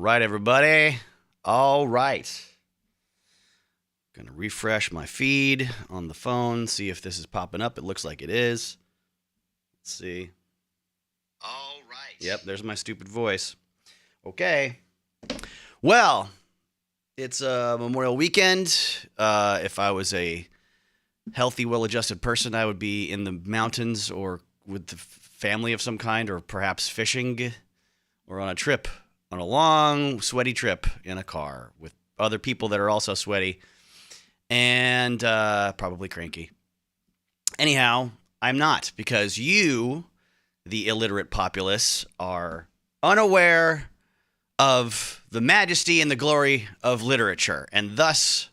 Right, everybody. All right. Gonna refresh my feed on the phone, see if this is popping up. It looks like it is. Let's see. All right. Yep, there's my stupid voice. Okay. Well, it's a Memorial Weekend. If I was a healthy, well-adjusted person, I would be in the mountains or with the family of some kind, or perhaps fishing, or on a trip, on a long, sweaty trip in a car with other people that are also sweaty and probably cranky. Anyhow, I'm not, because you, the illiterate populace, are unaware of the majesty and the glory of literature. And thus,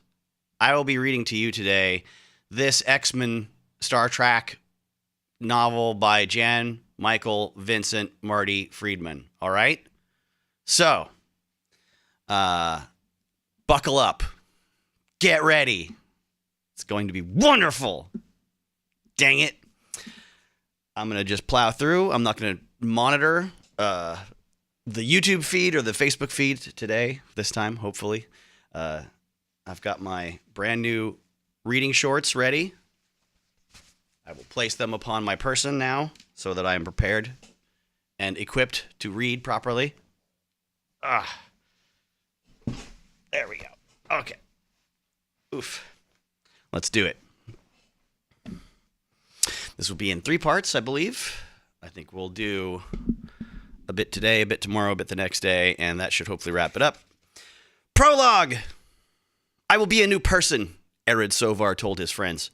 I will be reading to you today this XManSTarTRACK novel by Jan Michael Vincent Marty Friedman. All right? So, buckle up. Get ready. It's going to be wonderful. Dang it. I'm going to just plow through. I'm not going to monitor the YouTube feed or the Facebook feed today, this time, hopefully. I've got my brand new reading shorts ready. I will place them upon my person now so that I am prepared and equipped to read properly. There we go. Okay. Oof. Let's do it. This will be in 3 parts, I believe. I think we'll do a bit today, a bit tomorrow, a bit the next day, and that should hopefully wrap it up. Prologue! I will be a new person, Erid Sovar told his friends.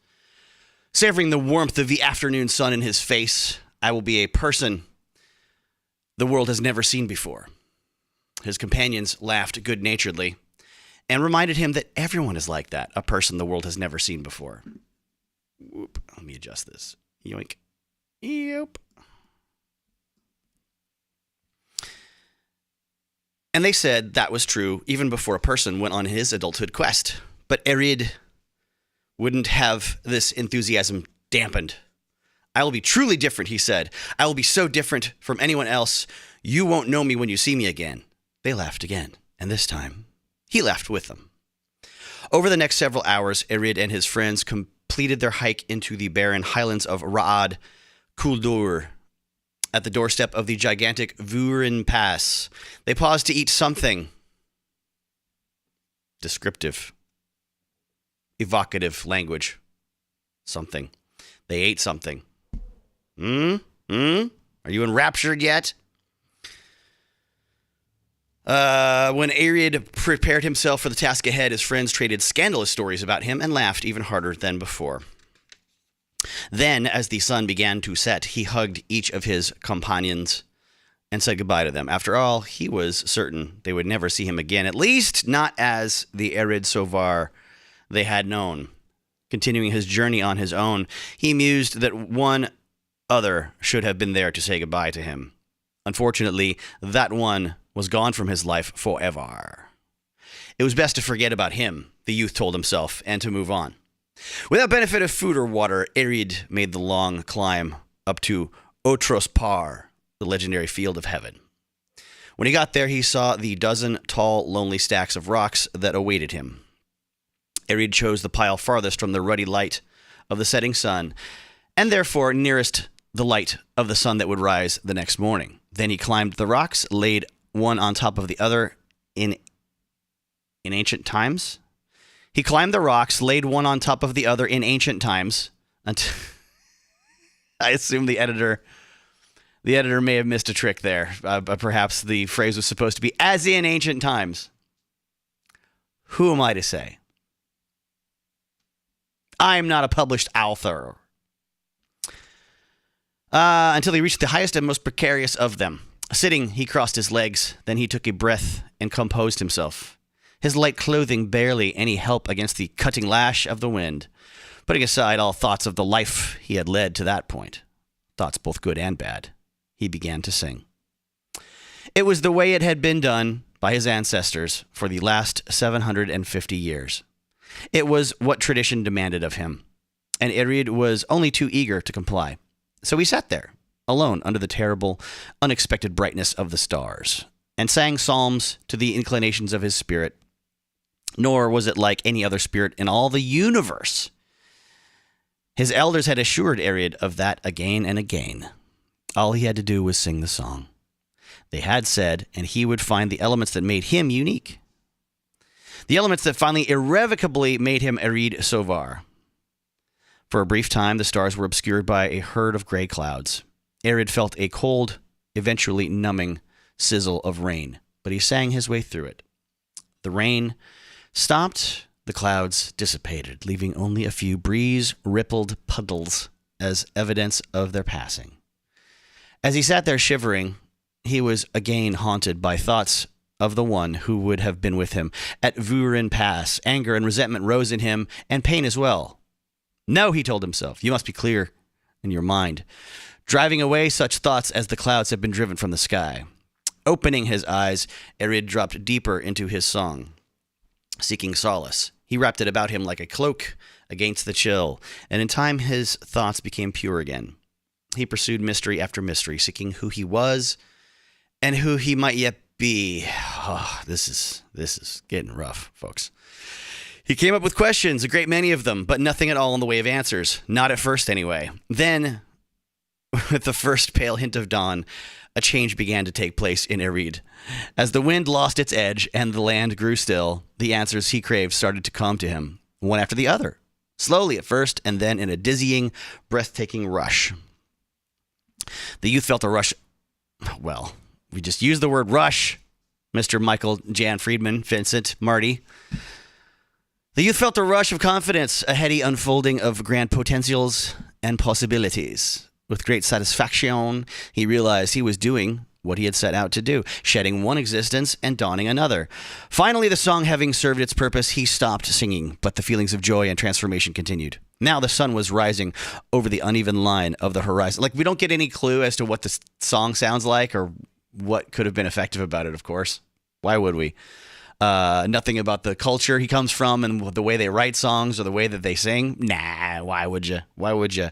Savoring the warmth of the afternoon sun in his face, I will be a person the world has never seen before. His companions laughed good-naturedly and reminded him that everyone is like that, a person the world has never seen before. Whoop. Let me adjust this. Yoink. Yep. And they said that was true even before a person went on his adulthood quest. But Erid wouldn't have this enthusiasm dampened. I will be truly different, he said. I will be so different from anyone else, you won't know me when you see me again. They laughed again, and this time, he laughed with them. Over the next several hours, Erid and his friends completed their hike into the barren highlands of Ra'ad Kuldur. At the doorstep of the gigantic Vurin Pass, they paused to eat something descriptive, evocative language. Something. They ate something. Are you enraptured yet? When Erid prepared himself for the task ahead, his friends traded scandalous stories about him and laughed even harder than before. Then, as the sun began to set, he hugged each of his companions and said goodbye to them. After all, he was certain they would never see him again, at least not as the Erid Sovar they had known. Continuing his journey on his own, he mused that one other should have been there to say goodbye to him. Unfortunately, that one was gone from his life forever. It was best to forget about him, the youth told himself, and to move on. Without benefit of food or water, Erid made the long climb up to Otros Par, the legendary field of heaven. When he got there, he saw the dozen tall, lonely stacks of rocks that awaited him. Erid chose the pile farthest from the ruddy light of the setting sun, and therefore nearest the light of the sun that would rise the next morning. Then he climbed the rocks, laid one on top of the other in ancient times. He climbed the rocks, laid one on top of the other in ancient times. Until I assume the editor may have missed a trick there. Perhaps the phrase was supposed to be as in ancient times. Who am I to say? I am not a published author. Until he reached the highest and most precarious of them. Sitting, he crossed his legs. Then he took a breath and composed himself. His light clothing barely any help against the cutting lash of the wind. Putting aside all thoughts of the life he had led to that point, thoughts both good and bad, he began to sing. It was the way it had been done by his ancestors for the last 750 years. It was what tradition demanded of him, and Erid was only too eager to comply. So he sat there, alone under the terrible, unexpected brightness of the stars. and sang psalms to the inclinations of his spirit. Nor was it like any other spirit in all the universe. His elders had assured Ariad of that again and again. All he had to do was sing the song. They had said, and he would find the elements that made him unique. The elements that finally irrevocably made him Ariad Sovar. For a brief time, the stars were obscured by a herd of gray clouds. Ariad felt a cold, eventually numbing sizzle of rain, but he sang his way through it. The rain stopped, the clouds dissipated, leaving only a few breeze-rippled puddles as evidence of their passing. As he sat there shivering, he was again haunted by thoughts of the one who would have been with him at Vurin Pass. Anger and resentment rose in him, and pain as well. No, he told himself, you must be clear in your mind, driving away such thoughts as the clouds have been driven from the sky. Opening his eyes, Ariad dropped deeper into his song, seeking solace. He wrapped it about him like a cloak against the chill, and in time his thoughts became pure again. He pursued mystery after mystery, seeking who he was and who he might yet be. Oh, this is getting rough, folks. He came up with questions, a great many of them, but nothing at all in the way of answers. Not at first, anyway. Then, with the first pale hint of dawn, a change began to take place in Ariad. As the wind lost its edge and the land grew still, the answers he craved started to come to him, one after the other. Slowly at first, and then in a dizzying, breathtaking rush. The youth felt a rush. Well, we just used the word rush, Mr. Michael Jan Friedman, Vincent, Marty. The youth felt a rush of confidence, a heady unfolding of grand potentials and possibilities. With great satisfaction, he realized he was doing what he had set out to do, shedding one existence and dawning another. Finally, the song having served its purpose, he stopped singing, but the feelings of joy and transformation continued. Now the sun was rising over the uneven line of the horizon. Like, we don't get any clue as to what the song sounds like or what could have been effective about it, of course. Why would we? Nothing about the culture he comes from and the way they write songs or the way that they sing. Nah, why would you? Why would you?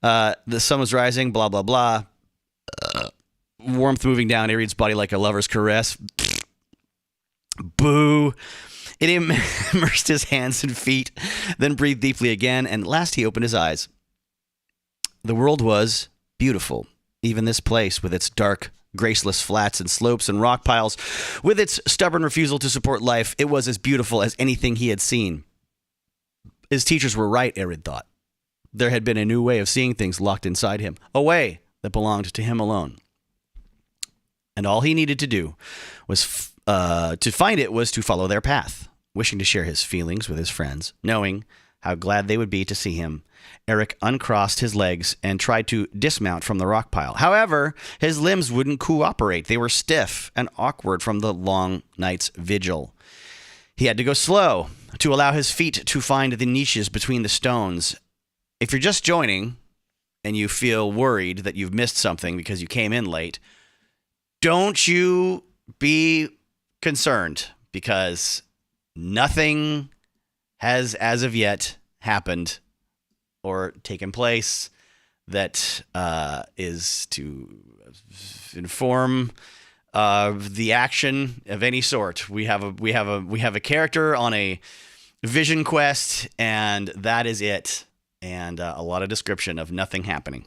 The sun was rising, blah, blah, blah. Warmth moving down Ariad's body like a lover's caress. Boo. It immersed his hands and feet, then breathed deeply again, and at last he opened his eyes. The world was beautiful. Even this place, with its dark, graceless flats and slopes and rock piles, with its stubborn refusal to support life, it was as beautiful as anything he had seen. His teachers were right, Ariad thought. There had been a new way of seeing things locked inside him, a way that belonged to him alone. And all he needed to do was to find it was to follow their path. Wishing to share his feelings with his friends, knowing how glad they would be to see him, Eric uncrossed his legs and tried to dismount from the rock pile. However, his limbs wouldn't cooperate. They were stiff and awkward from the long night's vigil. He had to go slow to allow his feet to find the niches between the stones. If you're just joining and you feel worried that you've missed something because you came in late, don't you be concerned, because nothing has, as of yet, happened or taken place that is to inform the action of any sort. We have a character on a vision quest, and that is it. And a lot of description of nothing happening.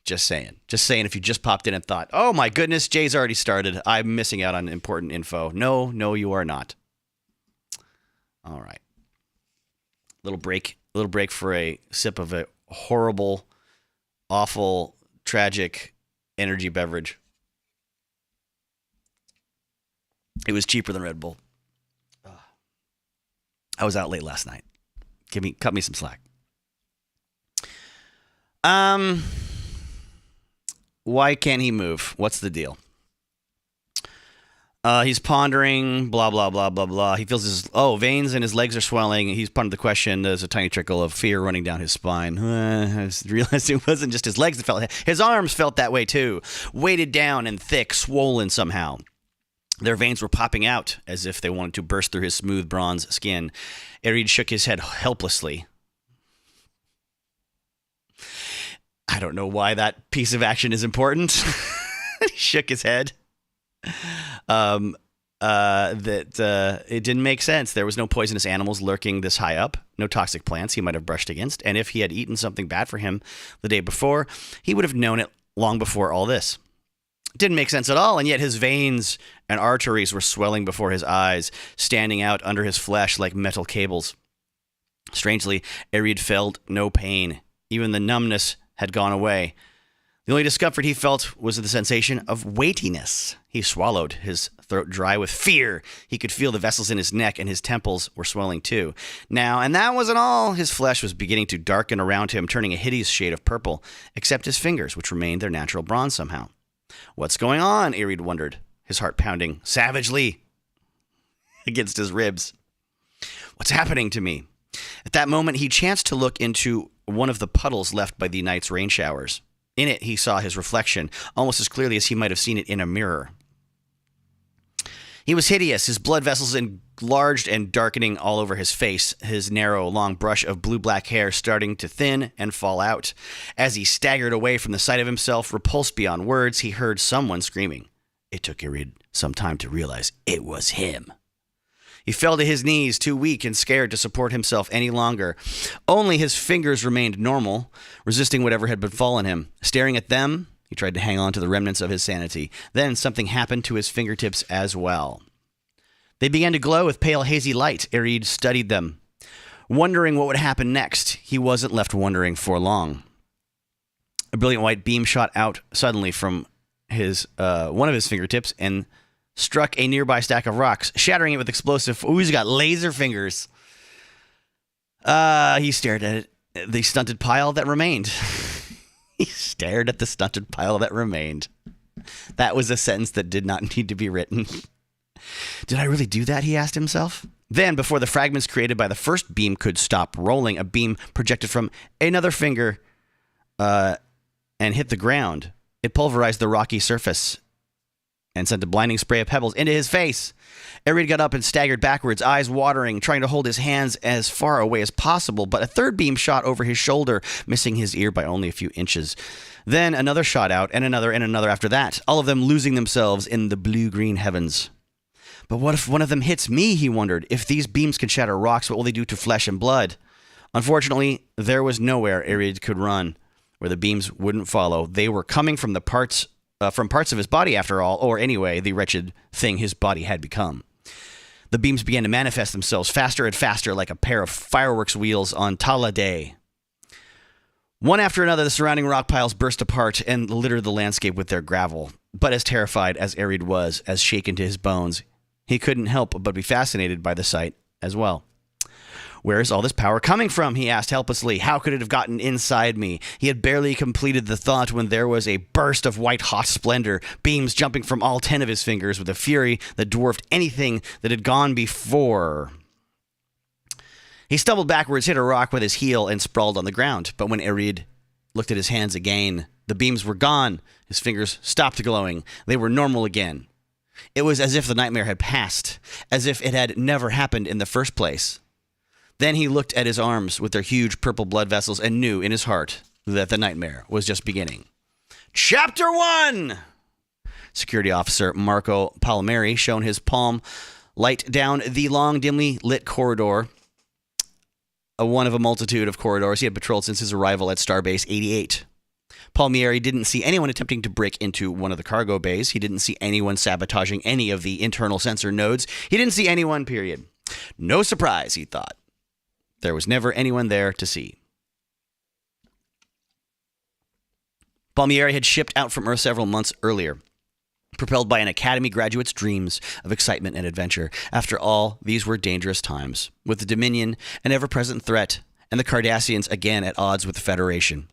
Just saying. If you just popped in and thought, "Oh my goodness, Jay's already started. I'm missing out on important info." No, you are not. All right. Little break for a sip of a horrible, awful, tragic energy beverage. It was cheaper than Red Bull. I was out late last night. Cut me some slack. Why can't he move? What's the deal? He's pondering, blah, blah, blah, blah, blah. He feels his veins and his legs are swelling. He's pondered the question. There's a tiny trickle of fear running down his spine. I realized it wasn't just his legs that felt. His arms felt that way too. Weighted down and thick, swollen somehow. Their veins were popping out as if they wanted to burst through his smooth bronze skin. Ariad shook his head helplessly. I don't know why that piece of action is important. He shook his head. That it didn't make sense. There was no poisonous animals lurking this high up, no toxic plants he might have brushed against, and if he had eaten something bad for him the day before, he would have known it long before all this. It didn't make sense at all, and yet his veins and arteries were swelling before his eyes, standing out under his flesh like metal cables. Strangely, Arid felt no pain. Even the numbness had gone away. The only discomfort he felt was the sensation of weightiness. He swallowed, his throat dry with fear. He could feel the vessels in his neck, and his temples were swelling too. Now, and that wasn't all. His flesh was beginning to darken around him, turning a hideous shade of purple, except his fingers, which remained their natural bronze somehow. What's going on? Arid wondered, his heart pounding savagely against his ribs. What's happening to me? At that moment, he chanced to look into one of the puddles left by the night's rain showers. In it, he saw his reflection, almost as clearly as he might have seen it in a mirror. He was hideous, his blood vessels enlarged and darkening all over his face, his narrow, long brush of blue-black hair starting to thin and fall out. As he staggered away from the sight of himself, repulsed beyond words, he heard someone screaming. It took Arid some time to realize it was him. He fell to his knees, too weak and scared to support himself any longer. Only his fingers remained normal, resisting whatever had befallen him. Staring at them, he tried to hang on to the remnants of his sanity. Then something happened to his fingertips as well. They began to glow with pale, hazy light. Arid studied them, wondering what would happen next. He wasn't left wondering for long. A brilliant white beam shot out suddenly from one of his fingertips and struck a nearby stack of rocks, shattering it with explosive. Ooh, he's got laser fingers. He stared at the stunted pile that remained. He stared at the stunted pile that remained. That was a sentence that did not need to be written. Did I really do that? He asked himself. Then, before the fragments created by the first beam could stop rolling, a beam projected from another finger and hit the ground. It pulverized the rocky surface and sent a blinding spray of pebbles into his face. Arid got up and staggered backwards, eyes watering, trying to hold his hands as far away as possible, but a third beam shot over his shoulder, missing his ear by only a few inches. Then another shot out, and another after that, all of them losing themselves in the blue-green heavens. But what if one of them hits me, he wondered. If these beams can shatter rocks, what will they do to flesh and blood? Unfortunately, there was nowhere Arid could run where the beams wouldn't follow. They were coming from parts of his body, after all, or anyway, the wretched thing his body had become. The beams began to manifest themselves faster and faster like a pair of fireworks wheels on Tala Day. One after another, the surrounding rock piles burst apart and littered the landscape with their gravel. But as terrified as Arid was, as shaken to his bones, he couldn't help but be fascinated by the sight as well. Where is all this power coming from? He asked helplessly. How could it have gotten inside me? He had barely completed the thought when there was a burst of white-hot splendor, beams jumping from all 10 of his fingers with a fury that dwarfed anything that had gone before. He stumbled backwards, hit a rock with his heel, and sprawled on the ground. But when Arid looked at his hands again, the beams were gone. His fingers stopped glowing. They were normal again. It was as if the nightmare had passed, as if it had never happened in the first place. Then he looked at his arms with their huge purple blood vessels and knew in his heart that the nightmare was just beginning. Chapter 1! Security Officer Marco Palmieri shone his palm light down the long, dimly lit corridor, one of a multitude of corridors he had patrolled since his arrival at Starbase 88. Palmieri didn't see anyone attempting to break into one of the cargo bays. He didn't see anyone sabotaging any of the internal sensor nodes. He didn't see anyone, period. No surprise, he thought. There was never anyone there to see. Palmieri had shipped out from Earth several months earlier, propelled by an Academy graduate's dreams of excitement and adventure. After all, these were dangerous times, with the Dominion an ever-present threat, and the Cardassians again at odds with the Federation.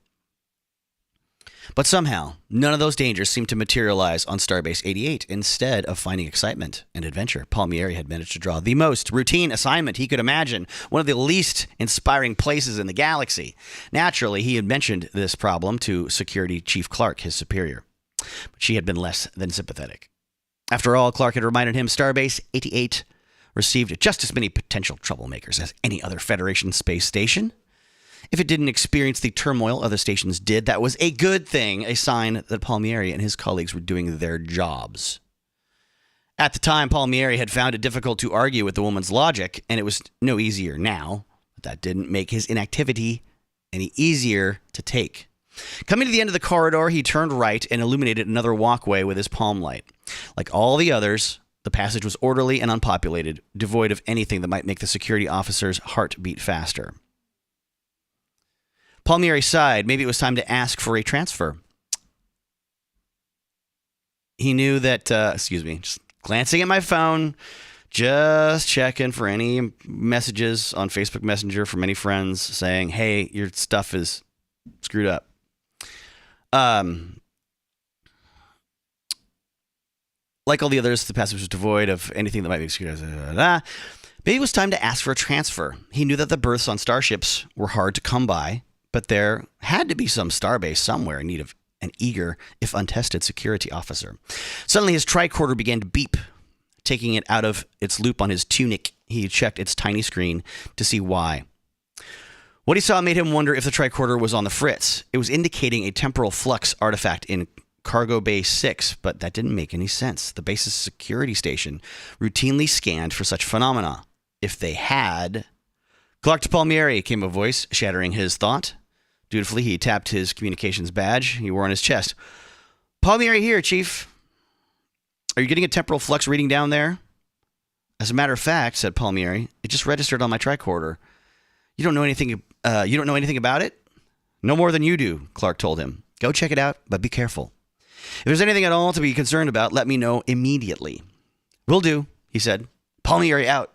But somehow, none of those dangers seemed to materialize on Starbase 88. Instead of finding excitement and adventure, Palmieri had managed to draw the most routine assignment he could imagine, one of the least inspiring places in the galaxy. Naturally, he had mentioned this problem to Security Chief Clark, his superior. But she had been less than sympathetic. After all, Clark had reminded him Starbase 88 received just as many potential troublemakers as any other Federation space station. If it didn't experience the turmoil other stations did, that was a good thing, a sign that Palmieri and his colleagues were doing their jobs. At the time, Palmieri had found it difficult to argue with the woman's logic, and it was no easier now. But that didn't make his inactivity any easier to take. Coming to the end of the corridor, he turned right and illuminated another walkway with his palm light. Like all the others, the passage was orderly and unpopulated, devoid of anything that might make the security officer's heart beat faster. Palmieri sighed. Maybe it was time to ask for a transfer. He knew that, just glancing at my phone, just checking for any messages on Facebook Messenger from any friends saying, hey, your stuff is screwed up. Like all the others, the passage was devoid of anything that might be screwed up. Maybe it was time to ask for a transfer. He knew that the berths on starships were hard to come by, but there had to be some starbase somewhere in need of an eager, if untested, security officer. Suddenly, his tricorder began to beep. Taking it out of its loop on his tunic, he checked its tiny screen to see why. What he saw made him wonder if the tricorder was on the fritz. It was indicating a temporal flux artifact in Cargo Bay 6, but that didn't make any sense. The base's security station routinely scanned for such phenomena. If they had... Clark to Palmieri, came a voice, shattering his thought. Dutifully, he tapped his communications badge he wore on his chest. Palmieri here, Chief. Are you getting a temporal flux reading down there? As a matter of fact, said Palmieri, it just registered on my tricorder. You don't know anything about it? No more than you do, Clark told him. Go check it out, but be careful. If there's anything at all to be concerned about, let me know immediately. Will do, he said. Palmieri out.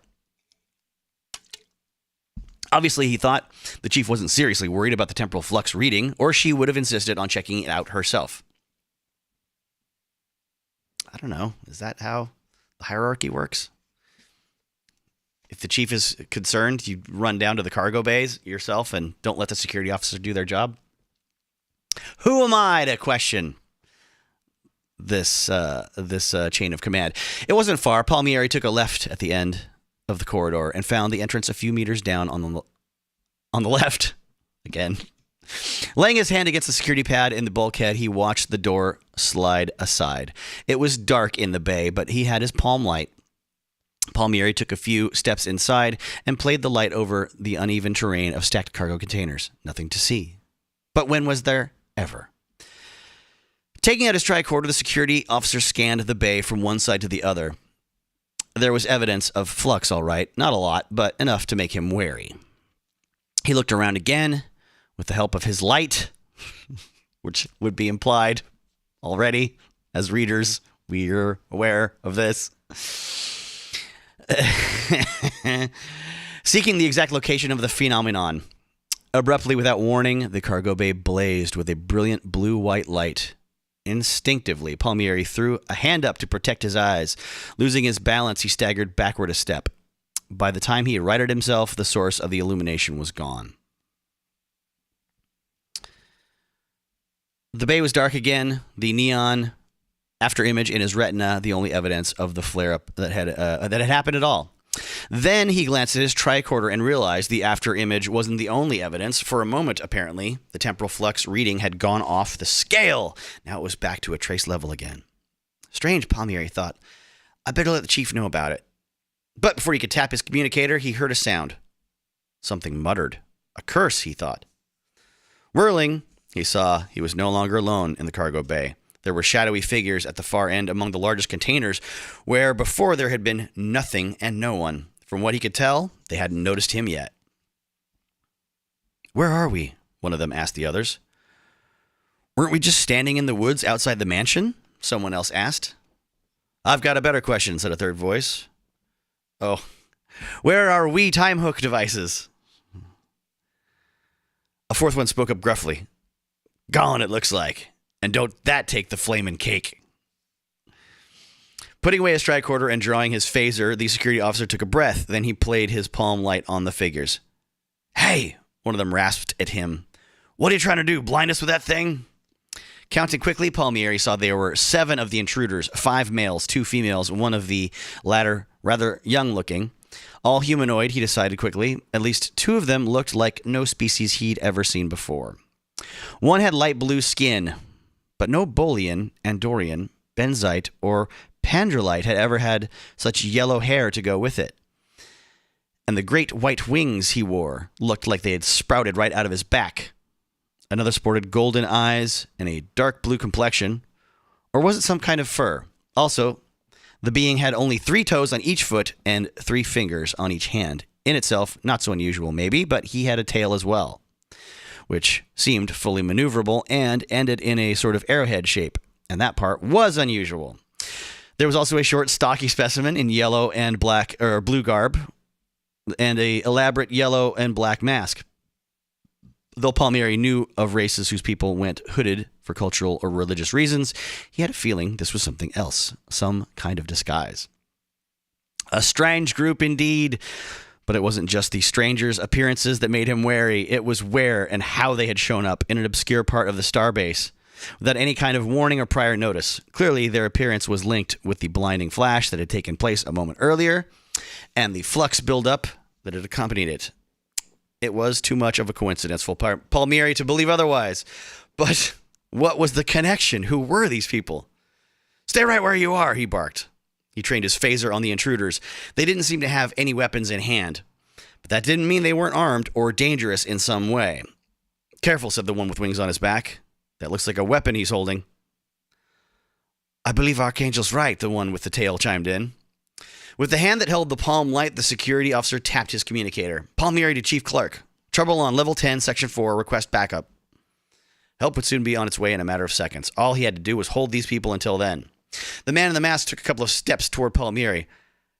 Obviously, he thought the chief wasn't seriously worried about the temporal flux reading, or she would have insisted on checking it out herself. I don't know. Is that how the hierarchy works? If the chief is concerned, you run down to the cargo bays yourself and don't let the security officer do their job? Who am I to question this chain of command? It wasn't far. Palmieri took a left at the end of the corridor and found the entrance a few meters down on the left. Again. Laying his hand against the security pad in the bulkhead, he watched the door slide aside. It was dark in the bay, but he had his palm light. Palmieri took a few steps inside and played the light over the uneven terrain of stacked cargo containers. Nothing to see. But when was there ever? Taking out his tricorder, the security officer scanned the bay from one side to the other. There was evidence of flux, all right. Not a lot, but enough to make him wary. He looked around again with the help of his light, which would be implied already. As readers, we're aware of this. Seeking the exact location of the phenomenon. Abruptly, without warning, the cargo bay blazed with a brilliant blue-white light. Instinctively, Palmieri threw a hand up to protect his eyes. Losing his balance, he staggered backward a step. By the time he righted himself, the source of the illumination was gone. The bay was dark again. The neon after image in his retina, the only evidence of the flare-up that had happened at all. Then he glanced at his tricorder and realized the after image wasn't the only evidence. For a moment, apparently, the temporal flux reading had gone off the scale. Now it was back to a trace level again. Strange, Palmieri thought. I better let the chief know about it. But before he could tap his communicator, he heard a sound. Something muttered. A curse, he thought. Whirling, he saw he was no longer alone in the cargo bay. There were shadowy figures at the far end among the largest containers, where before there had been nothing and no one. From what he could tell, they hadn't noticed him yet. Where are we? One of them asked the others. Weren't we just standing in the woods outside the mansion? Someone else asked. I've got a better question, said a third voice. Oh, where are we time hook devices? A fourth one spoke up gruffly. Gone, it looks like. And don't that take the flamin' cake. Putting away his tricorder and drawing his phaser, the security officer took a breath. Then he played his palm light on the figures. Hey, one of them rasped at him. What are you trying to do, blind us with that thing? Counting quickly, Palmieri saw there were 7 of the intruders, 5 males, 2 females, one of the latter rather young-looking. All humanoid, he decided quickly. At least 2 of them looked like no species he'd ever seen before. One had light blue skin, but no Bolian, Andorian, Benzite, or Pandrolite had ever had such yellow hair to go with it. And the great white wings he wore looked like they had sprouted right out of his back. Another sported golden eyes and a dark blue complexion. Or was it some kind of fur? Also, the being had only 3 toes on each foot and 3 fingers on each hand. In itself, not so unusual maybe, but he had a tail as well, which seemed fully maneuverable and ended in a sort of arrowhead shape. And that part was unusual. There was also a short, stocky specimen in yellow and black or blue garb, and a elaborate yellow and black mask. Though Palmieri knew of races whose people went hooded for cultural or religious reasons, he had a feeling this was something else, some kind of disguise. A strange group indeed, but it wasn't just the strangers' appearances that made him wary. It was where and how they had shown up in an obscure part of the starbase, without any kind of warning or prior notice. Clearly, their appearance was linked with the blinding flash that had taken place a moment earlier, and the flux buildup that had accompanied it. It was too much of a coincidence for Palmieri to believe otherwise. But what was the connection? Who were these people? "Stay right where you are," he barked. He trained his phaser on the intruders. They didn't seem to have any weapons in hand, but that didn't mean they weren't armed or dangerous in some way. "Careful," said the one with wings on his back. "That looks like a weapon he's holding." "I believe Archangel's right," the one with the tail chimed in. With the hand that held the palm light, the security officer tapped his communicator. "Palmieri to Chief Clark. Trouble on level 10, section 4. Request backup." Help would soon be on its way in a matter of seconds. All he had to do was hold these people until then. The man in the mask took a couple of steps toward Palmieri.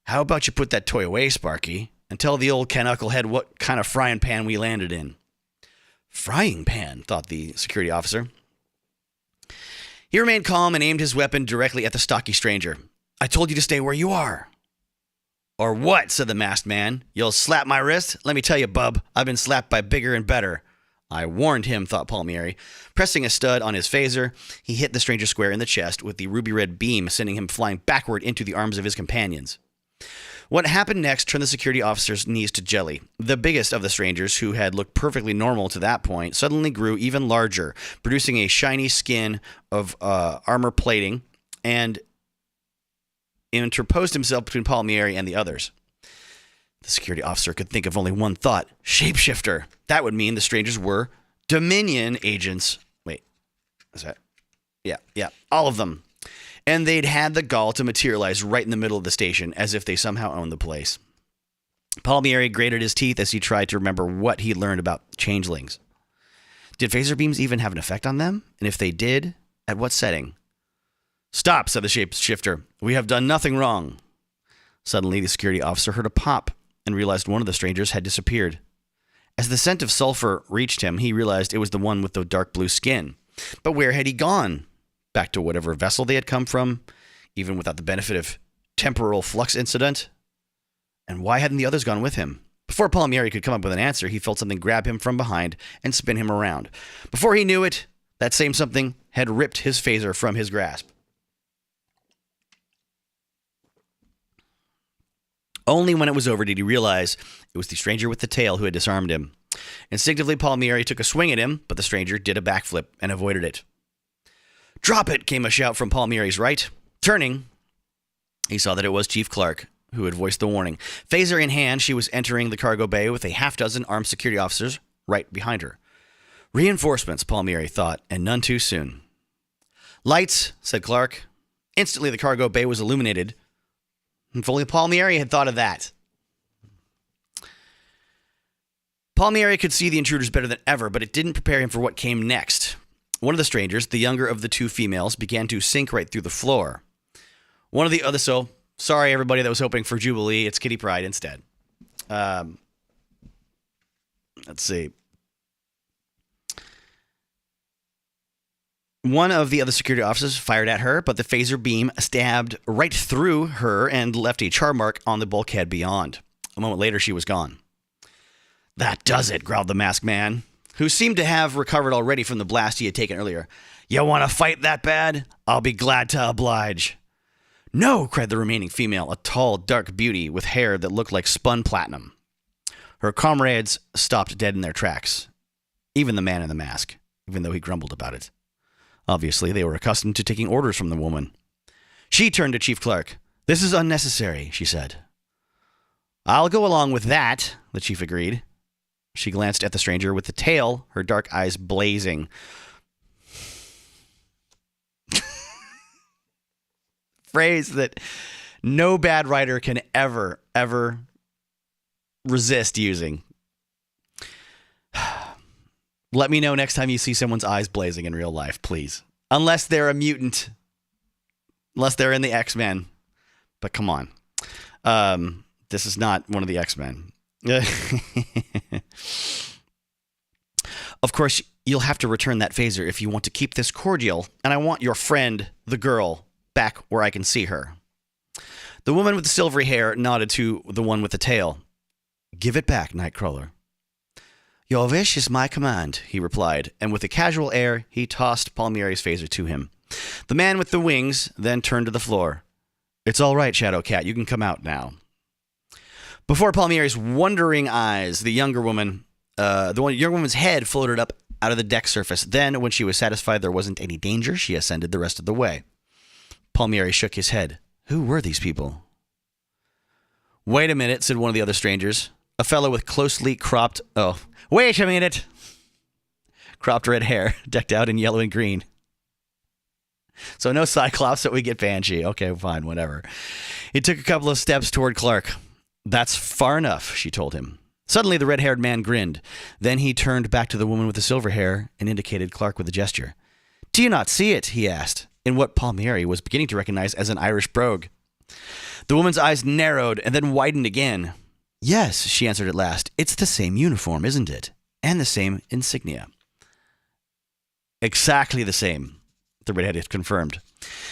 "How about you put that toy away, Sparky, and tell the old knucklehead what kind of frying pan we landed in?" "Frying pan," thought the security officer. He remained calm and aimed his weapon directly at the stocky stranger. "I told you to stay where you are." "Or what?" said the masked man. "You'll slap my wrist? Let me tell you, bub, I've been slapped by bigger and better." I warned him, thought Palmieri. Pressing a stud on his phaser, he hit the stranger square in the chest with the ruby-red beam, sending him flying backward into the arms of his companions. What happened next turned the security officer's knees to jelly. The biggest of the strangers, who had looked perfectly normal to that point, suddenly grew even larger, producing a shiny skin of armor plating, and interposed himself between Palmieri and the others. The security officer could think of only one thought: shapeshifter. That would mean the strangers were Dominion agents. Wait, is that? Yeah, all of them. And they'd had the gall to materialize right in the middle of the station, as if they somehow owned the place. Palmieri grated his teeth as he tried to remember what he learned about changelings. Did phaser beams even have an effect on them? And if they did, at what setting? "Stop," said the shapeshifter. "We have done nothing wrong." Suddenly, the security officer heard a pop and realized one of the strangers had disappeared. As the scent of sulfur reached him, he realized it was the one with the dark blue skin. But where had he gone? Back to whatever vessel they had come from, even without the benefit of temporal flux incident? And why hadn't the others gone with him? Before Palmieri could come up with an answer, he felt something grab him from behind and spin him around. Before he knew it, that same something had ripped his phaser from his grasp. Only when it was over did he realize it was the stranger with the tail who had disarmed him. Instinctively, Palmieri took a swing at him, but the stranger did a backflip and avoided it. "Drop it!" came a shout from Palmieri's right. Turning, he saw that it was Chief Clark, who had voiced the warning. Phaser in hand, she was entering the cargo bay with a half-dozen armed security officers right behind her. Reinforcements, Palmieri thought, and none too soon. "Lights," said Clark. Instantly, the cargo bay was illuminated. If only Palmieri had thought of that. Palmieri could see the intruders better than ever, but it didn't prepare him for what came next. One of the strangers, the younger of the two females, began to sink right through the floor. One of the other, so sorry everybody that was hoping for Jubilee, it's Kitty Pryde instead. Let's see. One of the other security officers fired at her, but the phaser beam stabbed right through her and left a char mark on the bulkhead beyond. A moment later, she was gone. "That does it," growled the masked man, who seemed to have recovered already from the blast he had taken earlier. "You want to fight that bad? I'll be glad to oblige." "No," cried the remaining female, a tall, dark beauty with hair that looked like spun platinum. Her comrades stopped dead in their tracks. Even the man in the mask, even though he grumbled about it. Obviously, they were accustomed to taking orders from the woman. She turned to Chief Clark. "This is unnecessary," she said. "I'll go along with that," the chief agreed. She glanced at the stranger with the tail, her dark eyes blazing. Phrase that no bad writer can ever resist using. Let me know next time you see someone's eyes blazing in real life, please. Unless they're a mutant. Unless they're in the X-Men. But come on. This is not one of the X-Men. Of course, you'll have to return that phaser if you want to keep this cordial, and I want your friend, the girl, back where I can see her. The woman with the silvery hair nodded to the one with the tail. "Give it back, Nightcrawler." "Your wish is my command," he replied, and with a casual air, he tossed Palmieri's phaser to him. The man with the wings then turned to the floor. "It's all right, Shadowcat. You can come out now." Before Palmieri's wondering eyes, the younger woman's head floated up out of the deck surface. Then, when she was satisfied there wasn't any danger, she ascended the rest of the way. Palmieri shook his head. Who were these people? "Wait a minute," said one of the other strangers. A fellow with closely cropped... Oh, wait a minute! Cropped red hair, decked out in yellow and green. So no Cyclops, so we get Banshee. Okay, fine, whatever. He took a couple of steps toward Clark. "That's far enough," she told him. Suddenly, the red-haired man grinned. Then he turned back to the woman with the silver hair and indicated Clark with a gesture. "Do you not see it?" he asked, in what Palmieri was beginning to recognize as an Irish brogue. The woman's eyes narrowed and then widened again. "Yes," she answered at last. "It's the same uniform, isn't it? And the same insignia." "Exactly the same," the redhead confirmed.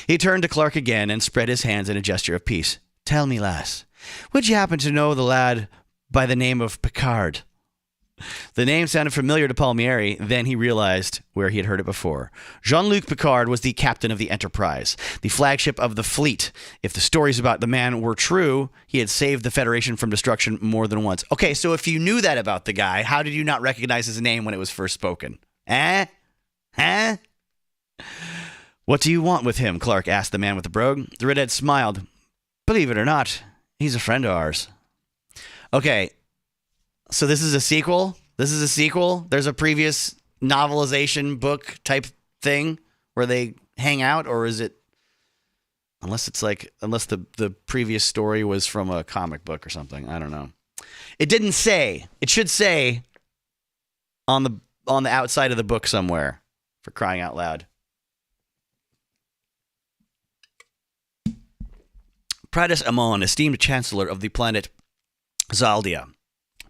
He turned to Clark again and spread his hands in a gesture of peace. "Tell me, lass, would you happen to know the lad by the name of Picard?" The name sounded familiar to Palmieri, then he realized where he had heard it before. Jean-Luc Picard was the captain of the Enterprise, the flagship of the fleet. If the stories about the man were true, he had saved the Federation from destruction more than once. Okay, so if you knew that about the guy, how did you not recognize his name when it was first spoken? Eh? Huh? "What do you want with him?" Clark asked the man with the brogue. The redhead smiled. "Believe it or not, he's a friend of ours." Okay, so this is a sequel? There's a previous novelization book type thing where they hang out, or is it... Unless the previous story was from a comic book or something. I don't know. It didn't say. It should say on the outside of the book somewhere, for crying out loud. Pradis Amon, esteemed chancellor of the planet Zaldia,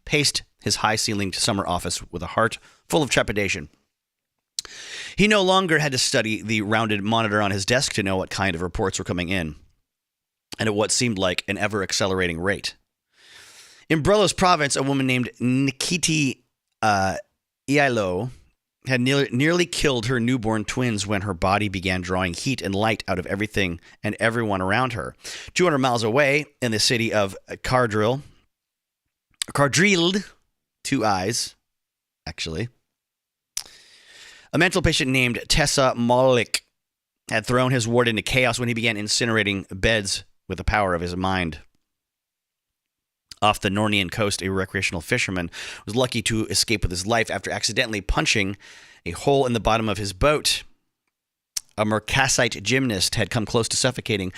paced his high-ceilinged summer office with a heart full of trepidation. He no longer had to study the rounded monitor on his desk to know what kind of reports were coming in, and at what seemed like an ever-accelerating rate. In Brelos province, a woman named Nikiti Ialo had nearly killed her newborn twins when her body began drawing heat and light out of everything and everyone around her. 200 miles away, in the city of Cardrilled, 2 eyes, actually, a mental patient named Tessa Malik had thrown his ward into chaos when he began incinerating beds with the power of his mind. Off the Nornian coast, a recreational fisherman was lucky to escape with his life after accidentally punching a hole in the bottom of his boat. A Mercassite gymnast had come close to suffocating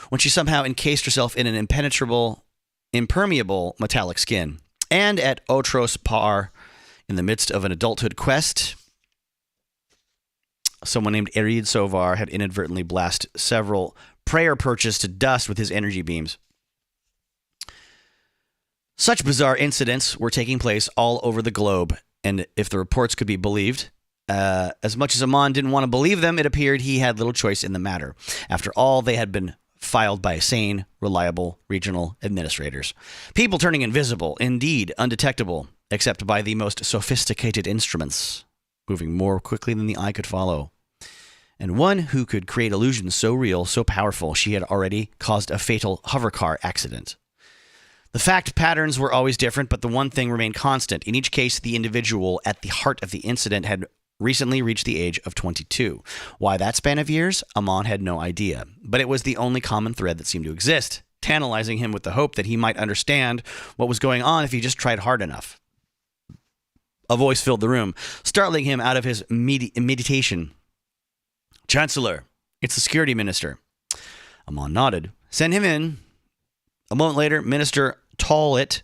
when she somehow encased herself in an impermeable metallic skin. And at Otros Par, in the midst of an adulthood quest, someone named Erid Sovar had inadvertently blasted several prayer perches to dust with his energy beams. Such bizarre incidents were taking place all over the globe, and if the reports could be believed, as much as Amon didn't want to believe them, it appeared he had little choice in the matter. After all, they had been filed by sane, reliable regional administrators. People turning invisible, indeed undetectable, except by the most sophisticated instruments, moving more quickly than the eye could follow. And one who could create illusions so real, so powerful, she had already caused a fatal hovercar accident. The fact patterns were always different, but the one thing remained constant. In each case, the individual at the heart of the incident had recently reached the age of 22. Why that span of years? Amon had no idea, but it was the only common thread that seemed to exist, tantalizing him with the hope that he might understand what was going on if he just tried hard enough. A voice filled the room, startling him out of his meditation. "Chancellor, it's the security minister." Amon nodded. "Send him in." A moment later, Minister Tollett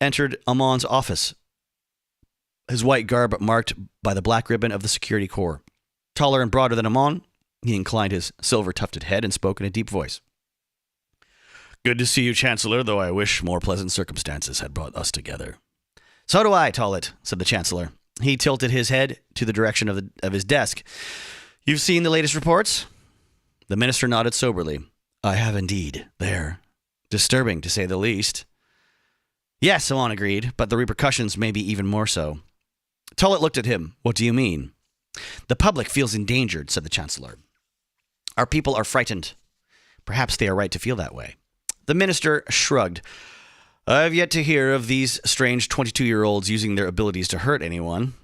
entered Amon's office, his white garb marked by the black ribbon of the security corps. Taller and broader than Amon, he inclined his silver-tufted head and spoke in a deep voice. "Good to see you, Chancellor, though I wish more pleasant circumstances had brought us together." "So do I, Tollett," said the Chancellor. He tilted his head to the direction of his desk. "You've seen the latest reports?" The minister nodded soberly. "I have indeed. They're disturbing, to say the least." "Yes," Amon agreed, "but the repercussions may be even more so." Tollett looked at him. "What do you mean?" "The public feels endangered," said the Chancellor. "Our people are frightened. Perhaps they are right to feel that way." The minister shrugged. "I've yet to hear of these strange 22-year-olds using their abilities to hurt anyone."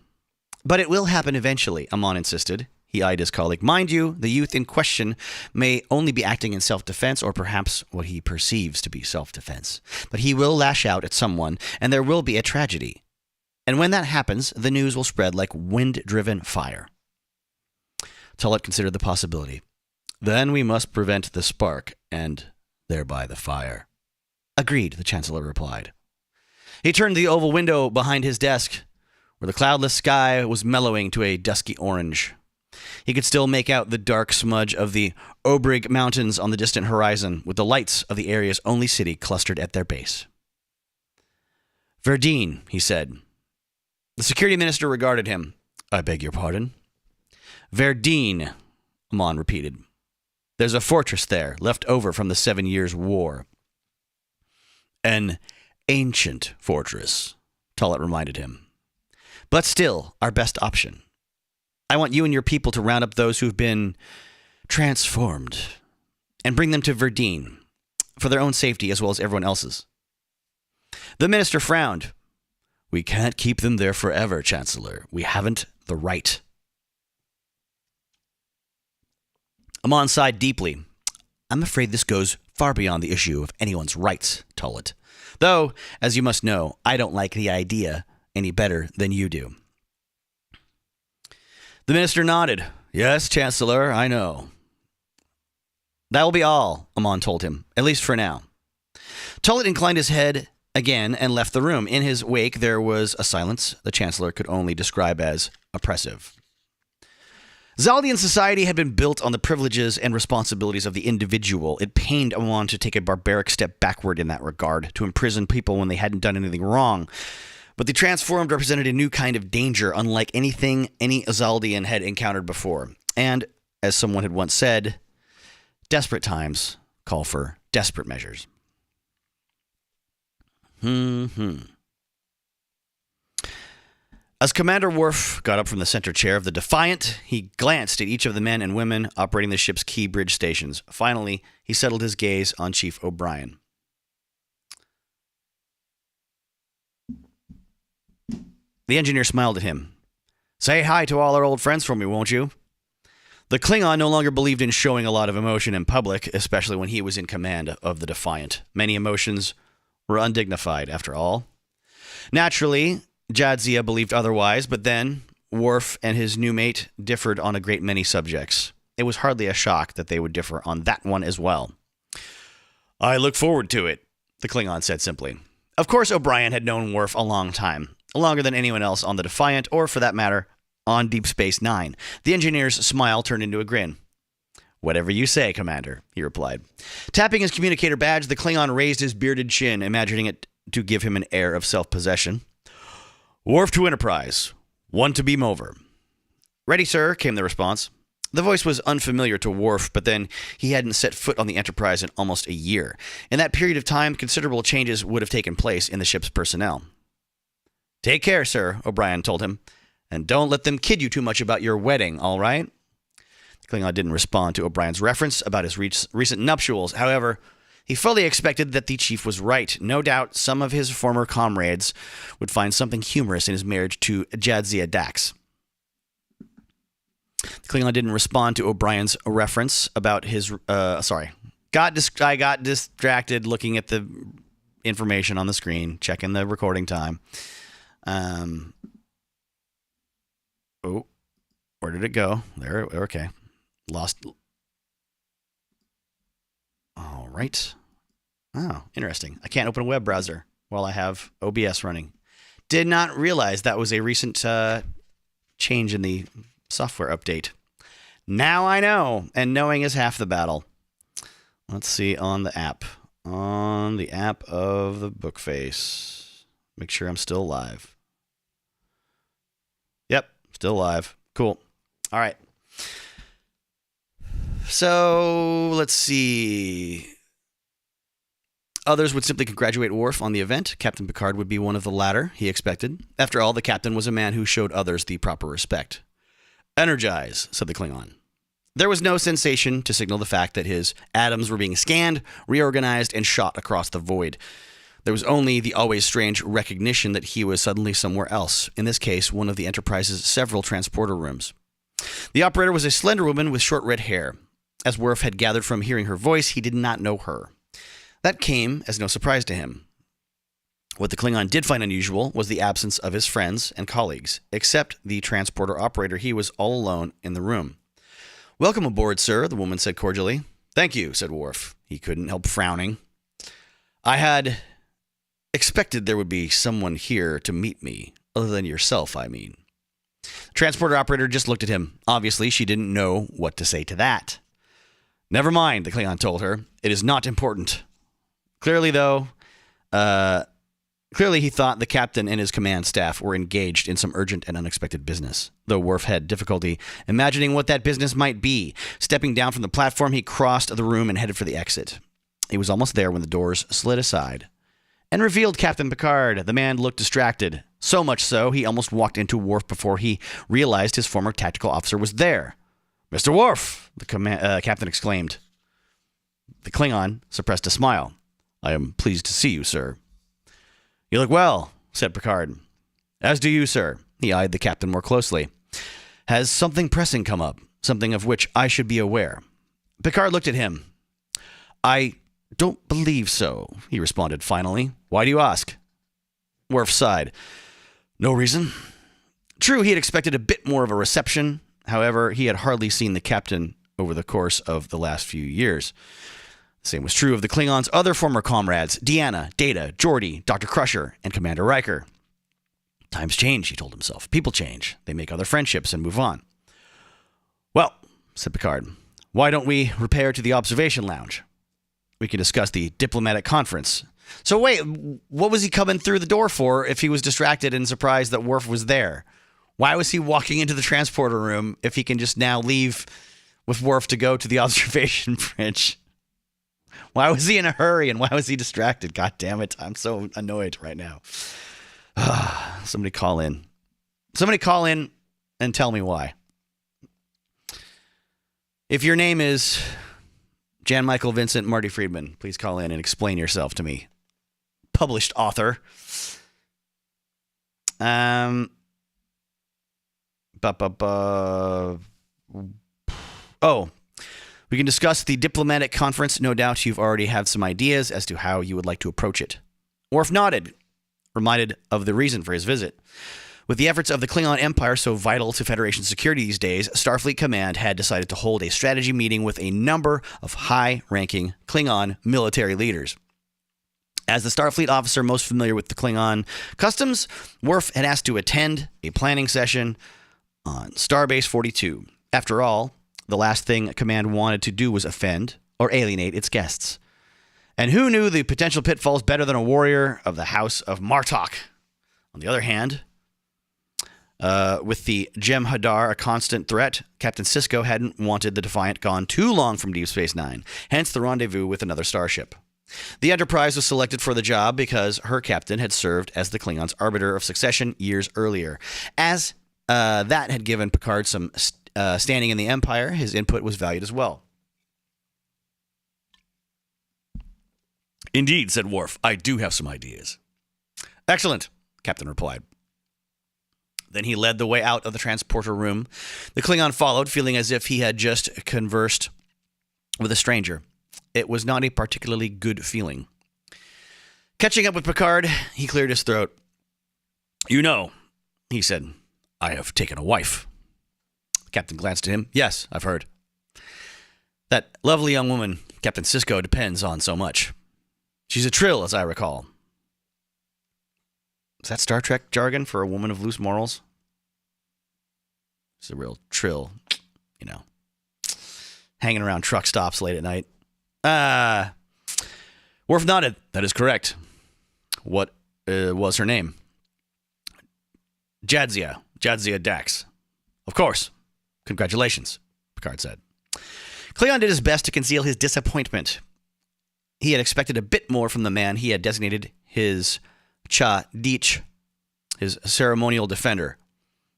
"But it will happen eventually," Amon insisted. He eyed his colleague. "Mind you, the youth in question may only be acting in self-defense, or perhaps what he perceives to be self-defense. But he will lash out at someone, and there will be a tragedy. And when that happens, the news will spread like wind-driven fire." Tollett considered the possibility. "Then we must prevent the spark, and thereby the fire." "Agreed," the Chancellor replied. He turned to the oval window behind his desk, where the cloudless sky was mellowing to a dusky orange. He could still make out the dark smudge of the Obrig Mountains on the distant horizon, with the lights of the area's only city clustered at their base. "Verdun," he said. The security minister regarded him. "I beg your pardon?" "Verdun," Amon repeated. "There's a fortress there, left over from the 7 Years' War." "An ancient fortress," Tollett reminded him. "But still, our best option. I want you and your people to round up those who've been transformed and bring them to Verdun, for their own safety as well as everyone else's." The minister frowned. "We can't keep them there forever, Chancellor. We haven't the right." Amon sighed deeply. "I'm afraid this goes far beyond the issue of anyone's rights, Tollett. Though, as you must know, I don't like the idea any better than you do." The minister nodded. "Yes, Chancellor, I know." "That will be all," Amon told him, "at least for now." Tollett inclined his head again and left the room. In his wake, there was a silence the Chancellor could only describe as oppressive. Zaldian society had been built on the privileges and responsibilities of the individual. It pained Amon to take a barbaric step backward in that regard, to imprison people when they hadn't done anything wrong. But the transformed represented a new kind of danger, unlike anything any Zaldian had encountered before. And, as someone had once said, desperate times call for desperate measures. As Commander Worf got up from the center chair of the Defiant, he glanced at each of the men and women operating the ship's key bridge stations. Finally, he settled his gaze on Chief O'Brien. The engineer smiled at him. "Say hi to all our old friends for me, won't you?" The Klingon no longer believed in showing a lot of emotion in public, especially when he was in command of the Defiant. Many emotions were undignified, after all. Naturally, Jadzia believed otherwise, but then Worf and his new mate differed on a great many subjects. It was hardly a shock that they would differ on that one as well. "I look forward to it," the Klingon said simply. Of course, O'Brien had known Worf a long time, longer than anyone else on the Defiant, or for that matter, on Deep Space Nine. The engineer's smile turned into a grin. "Whatever you say, Commander," he replied. Tapping his communicator badge, the Klingon raised his bearded chin, imagining it to give him an air of self-possession. "Worf to Enterprise. One to beam over." "Ready, sir," came the response. The voice was unfamiliar to Worf, but then he hadn't set foot on the Enterprise in almost a year. In that period of time, considerable changes would have taken place in the ship's personnel. "Take care, sir," O'Brien told him. "And don't let them kid you too much about your wedding, all right?" The Klingon didn't respond to O'Brien's reference about his recent nuptials. However, he fully expected that the chief was right. No doubt some of his former comrades would find something humorous in his marriage to Jadzia Dax. The Klingon didn't respond to O'Brien's reference about his. I got distracted looking at the information on the screen, checking the recording time. Oh, where did it go? There. Okay, lost. All right. Oh, interesting. I can't open a web browser while I have OBS running. Did not realize that was a recent change in the software update. Now I know, and knowing is half the battle. Let's see on the app. On the app of the Bookface. Make sure I'm still live. Yep, still live. Cool. All right. So, let's see. Others would simply congratulate Worf on the event. Captain Picard would be one of the latter, he expected. After all, the captain was a man who showed others the proper respect. Energize, said the Klingon. There was no sensation to signal the fact that his atoms were being scanned, reorganized, and shot across the void. There was only the always strange recognition that he was suddenly somewhere else, in this case, one of the Enterprise's several transporter rooms. The operator was a slender woman with short red hair. As Worf had gathered from hearing her voice, he did not know her. That came as no surprise to him. What the Klingon did find unusual was the absence of his friends and colleagues. Except the transporter operator, he was all alone in the room. "Welcome aboard, sir," the woman said cordially. "Thank you," said Worf. He couldn't help frowning. "I had expected there would be someone here to meet me, other than yourself, I mean." The transporter operator just looked at him. Obviously, she didn't know what to say to that. "Never mind," the Klingon told her. "It is not important." Clearly, he thought the captain and his command staff were engaged in some urgent and unexpected business, though Worf had difficulty imagining what that business might be. Stepping down from the platform, he crossed the room and headed for the exit. He was almost there when the doors slid aside and revealed Captain Picard. The man looked distracted, so much so he almost walked into Worf before he realized his former tactical officer was there. "Mr. Worf!" the captain exclaimed. The Klingon suppressed a smile. "I am pleased to see you, sir." "You look well," said Picard. "As do you, sir." He eyed the captain more closely. "Has something pressing come up? Something of which I should be aware?" Picard looked at him. "I don't believe so," he responded finally. "Why do you ask?" Worf sighed. "No reason." True, he had expected a bit more of a reception. However, he had hardly seen the captain over the course of the last few years. The same was true of the Klingons' other former comrades, Deanna, Data, Geordi, Dr. Crusher, and Commander Riker. Times change, he told himself. People change. They make other friendships and move on. "Well," said Picard, "why don't we repair to the observation lounge? We can discuss the diplomatic conference." So wait, what was he coming through the door for if he was distracted and surprised that Worf was there? Why was he walking into the transporter room if he can just now leave with Worf to go to the observation bridge? Why was he in a hurry and why was he distracted? God damn it. I'm so annoyed right now. Somebody call in. Somebody call in and tell me why. If your name is Jan Michael Vincent Marty Friedman, please call in and explain yourself to me. Published author. We can discuss the diplomatic conference. No doubt you've already have some ideas as to how you would like to approach it. Worf nodded, reminded of the reason for his visit. With the efforts of the Klingon Empire so vital to Federation security these days, Starfleet Command had decided to hold a strategy meeting with a number of high-ranking Klingon military leaders. As the Starfleet officer most familiar with the Klingon customs, Worf had asked to attend a planning session on Starbase 42. After all, the last thing Command wanted to do was offend or alienate its guests. And who knew the potential pitfalls better than a warrior of the House of Martok? On the other hand, with the Jem'Hadar a constant threat, Captain Sisko hadn't wanted the Defiant gone too long from Deep Space Nine, hence the rendezvous with another starship. The Enterprise was selected for the job because her captain had served as the Klingons' arbiter of succession years earlier. As that had given Picard some standing in the Empire, his input was valued as well. "Indeed," said Worf, "I do have some ideas." "Excellent," Captain replied. Then he led the way out of the transporter room. The Klingon followed, feeling as if he had just conversed with a stranger. It was not a particularly good feeling. Catching up with Picard, he cleared his throat. "You know," he said, "I have taken a wife." The captain glanced at him. "Yes, I've heard. That lovely young woman Captain Sisko depends on so much. She's a Trill, as I recall." Is that Star Trek jargon for a woman of loose morals? It's a real Trill, you know, hanging around truck stops late at night. Worf nodded. "That is correct. What was her name?" Jadzia Dax." "Of course. Congratulations," Picard said. Klingon did his best to conceal his disappointment. He had expected a bit more from the man he had designated his Cha Dich, his ceremonial defender,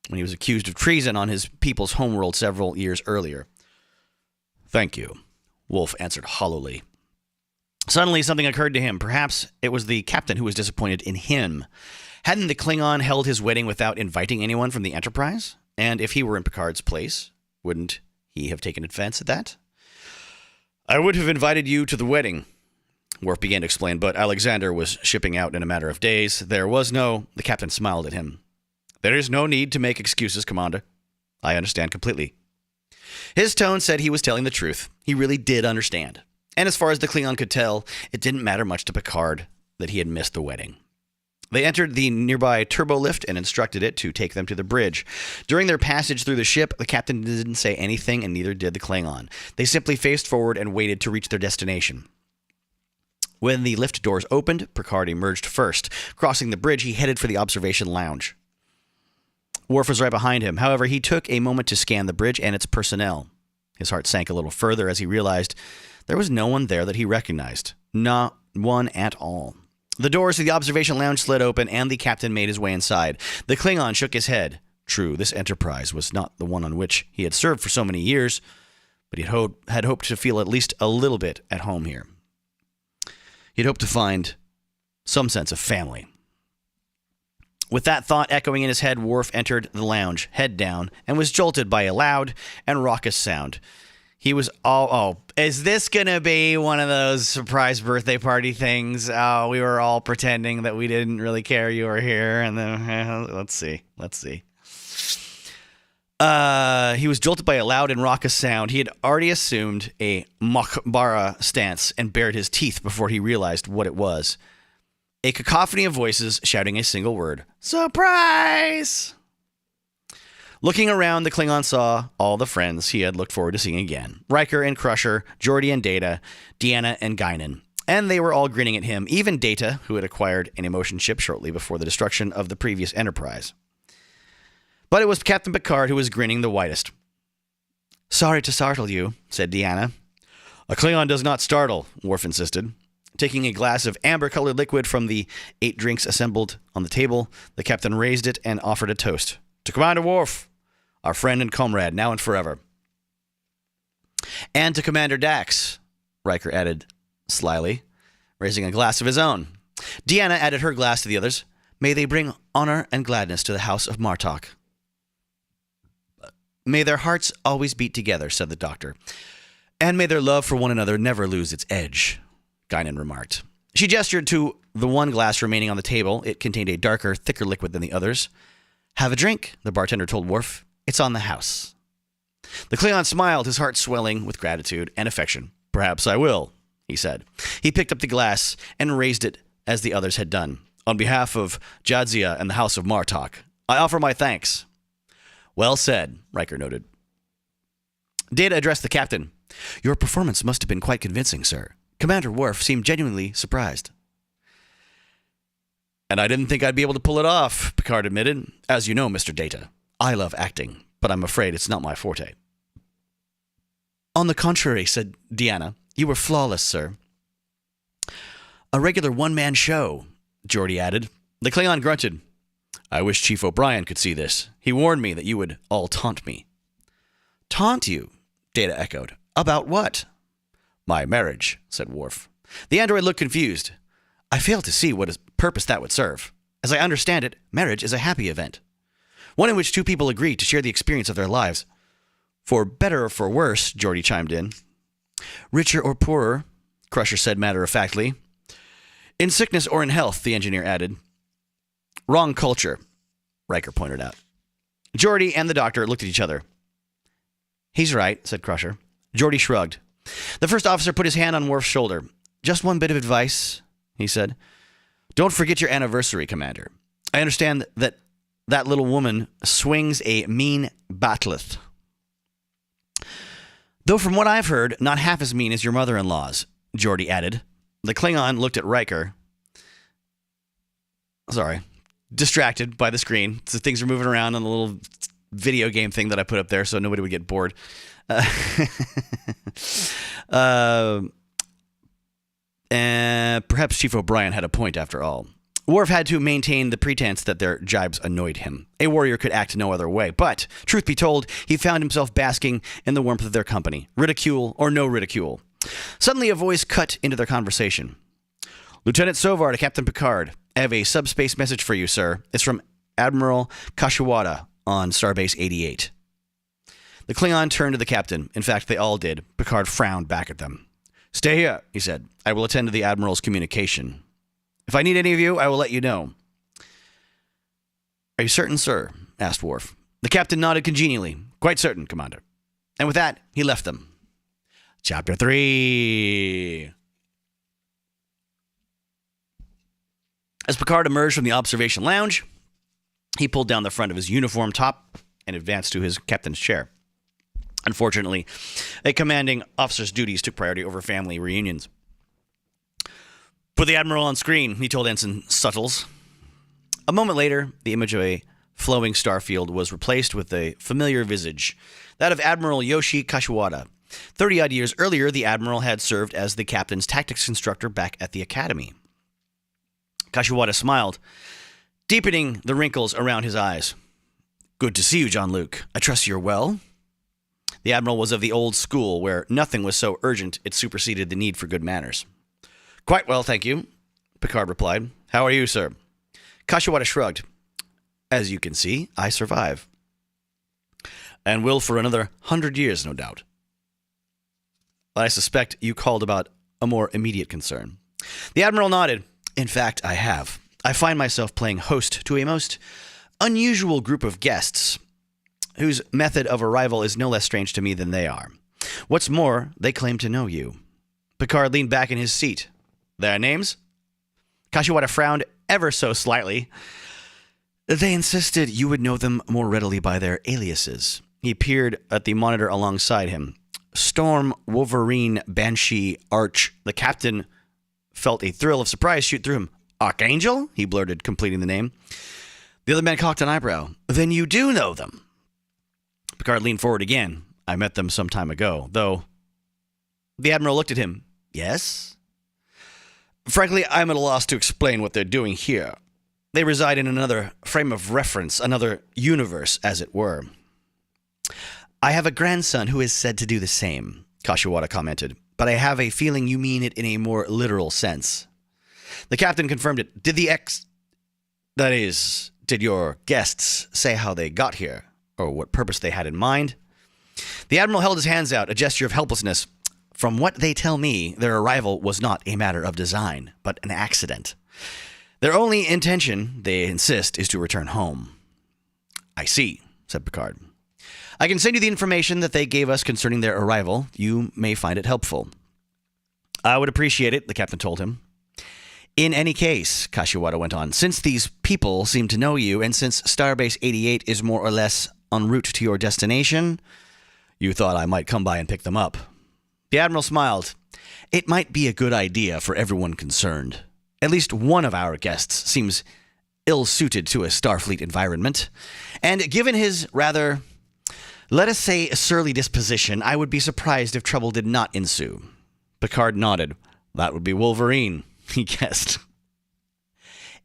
when he was accused of treason on his people's homeworld several years earlier. "Thank you," Worf answered hollowly. Suddenly, something occurred to him. Perhaps it was the captain who was disappointed in him. Hadn't the Klingon held his wedding without inviting anyone from the Enterprise? And if he were in Picard's place, wouldn't he have taken offense at that? "I would have invited you to the wedding," Worf began to explain, but Alexander was shipping out in a matter of days. The captain smiled at him. "There is no need to make excuses, Commander. I understand completely." His tone said he was telling the truth. He really did understand. And as far as the Klingon could tell, it didn't matter much to Picard that he had missed the wedding. They entered the nearby turbo lift and instructed it to take them to the bridge. During their passage through the ship, the captain didn't say anything, and neither did the Klingon. They simply faced forward and waited to reach their destination. When the lift doors opened, Picard emerged first. Crossing the bridge, he headed for the observation lounge. Worf was right behind him. However, he took a moment to scan the bridge and its personnel. His heart sank a little further as he realized there was no one there that he recognized. Not one at all. The doors of the observation lounge slid open, and the captain made his way inside. The Klingon shook his head. True, this Enterprise was not the one on which he had served for so many years, but he had hoped to feel at least a little bit at home here. He'd hoped to find some sense of family. With that thought echoing in his head, Worf entered the lounge, head down, and was jolted by a loud and raucous sound. He was is this going to be one of those surprise birthday party things? Oh, we were all pretending that we didn't really care you were here, and then, let's see. He was jolted by a loud and raucous sound. He had already assumed a Mokbara stance and bared his teeth before he realized what it was. A cacophony of voices shouting a single word. Surprise! Looking around, the Klingon saw all the friends he had looked forward to seeing again. Riker and Crusher, Geordi and Data, Deanna and Guinan. And they were all grinning at him, even Data, who had acquired an emotion chip shortly before the destruction of the previous Enterprise. But it was Captain Picard who was grinning the widest. "Sorry to startle you," said Deanna. "A Klingon does not startle," Worf insisted. Taking a glass of amber-colored liquid from the 8 drinks assembled on the table, the captain raised it and offered a toast. "To Commander Worf, our friend and comrade, now and forever." "And to Commander Dax," Riker added slyly, raising a glass of his own. Deanna added her glass to the others. "May they bring honor and gladness to the house of Martok." "May their hearts always beat together," said the doctor. "And may their love for one another never lose its edge," Guinan remarked. She gestured to the one glass remaining on the table. It contained a darker, thicker liquid than the others. "Have a drink," the bartender told Worf. "It's on the house." The Klingon smiled, his heart swelling with gratitude and affection. "Perhaps I will," he said. He picked up the glass and raised it as the others had done. "On behalf of Jadzia and the House of Martok, I offer my thanks." "Well said," Riker noted. Data addressed the captain. "Your performance must have been quite convincing, sir. Commander Worf seemed genuinely surprised." "And I didn't think I'd be able to pull it off," Picard admitted. "As you know, Mr. Data, I love acting, but I'm afraid it's not my forte." "On the contrary," said Deanna, "you were flawless, sir." "A regular one-man show," Geordi added. The Klingon grunted. "I wish Chief O'Brien could see this. He warned me that you would all taunt me." "Taunt you?" Data echoed. "About what?" "My marriage," said Worf. The android looked confused. "I fail to see what purpose that would serve. As I understand it, marriage is a happy event." One in which two people agree to share the experience of their lives. For better or for worse, Geordi chimed in. Richer or poorer, Crusher said matter-of-factly. In sickness or in health, the engineer added. Wrong culture, Riker pointed out. Geordi and the doctor looked at each other. He's right, said Crusher. Geordi shrugged. The first officer put his hand on Worf's shoulder. Just one bit of advice, he said. Don't forget your anniversary, Commander. I understand that little woman swings a mean bat'leth. Though from what I've heard, not half as mean as your mother-in-law's, Geordi added. The Klingon looked at Riker. Distracted by the screen. So things are moving around on the little video game thing that I put up there so nobody would get bored. And perhaps Chief O'Brien had a point after all. Worf had to maintain the pretense that their jibes annoyed him. A warrior could act no other way, but, truth be told, he found himself basking in the warmth of their company, ridicule or no ridicule. Suddenly a voice cut into their conversation. Lieutenant Sovar to Captain Picard. I have a subspace message for you, sir. It's from Admiral Kashiwada on Starbase 88. The Klingon turned to the captain. In fact, they all did. Picard frowned back at them. Stay here, he said. I will attend to the Admiral's communication. If I need any of you, I will let you know. Are you certain, sir? Asked Worf. The captain nodded congenially. Quite certain, Commander. And with that, he left them. Chapter 3. As Picard emerged from the observation lounge, he pulled down the front of his uniform top and advanced to his captain's chair. Unfortunately, a commanding officer's duties took priority over family reunions. Put the Admiral on screen, he told Ensign Suttles. A moment later, the image of a flowing starfield was replaced with a familiar visage, that of Admiral Yoshi Kashiwada. 30-odd years earlier, the Admiral had served as the captain's tactics instructor back at the Academy. Kashiwada smiled, deepening the wrinkles around his eyes. Good to see you, Jean-Luc. I trust you're well? The Admiral was of the old school, where nothing was so urgent it superseded the need for good manners. Quite well, thank you, Picard replied. How are you, sir? Kashiwada shrugged. As you can see, I survive. And will for another 100 years, no doubt. But I suspect you called about a more immediate concern. The Admiral nodded. In fact, I have. I find myself playing host to a most unusual group of guests, whose method of arrival is no less strange to me than they are. What's more, they claim to know you. Picard leaned back in his seat. Their names? Kashiwada frowned ever so slightly. They insisted you would know them more readily by their aliases. He peered at the monitor alongside him. Storm, Wolverine, Banshee, Arch. The captain felt a thrill of surprise shoot through him. Archangel? He blurted, completing the name. The other man cocked an eyebrow. Then you do know them. Picard leaned forward again. I met them some time ago, though. The Admiral looked at him. Yes? Frankly, I'm at a loss to explain what they're doing here. They reside in another frame of reference, another universe, as it were. I have a grandson who is said to do the same, Kashiwada commented, but I have a feeling you mean it in a more literal sense. The captain confirmed it. Did your guests say how they got here, or what purpose they had in mind? The Admiral held his hands out, a gesture of helplessness. From what they tell me, their arrival was not a matter of design, but an accident. Their only intention, they insist, is to return home. I see, said Picard. I can send you the information that they gave us concerning their arrival. You may find it helpful. I would appreciate it, the captain told him. In any case, Kashiwada went on, since these people seem to know you, and since Starbase 88 is more or less en route to your destination, you thought I might come by and pick them up. The Admiral smiled. It might be a good idea for everyone concerned. At least one of our guests seems ill-suited to a Starfleet environment, and given his rather, let us say, surly disposition, I would be surprised if trouble did not ensue. Picard nodded. That would be Wolverine, he guessed.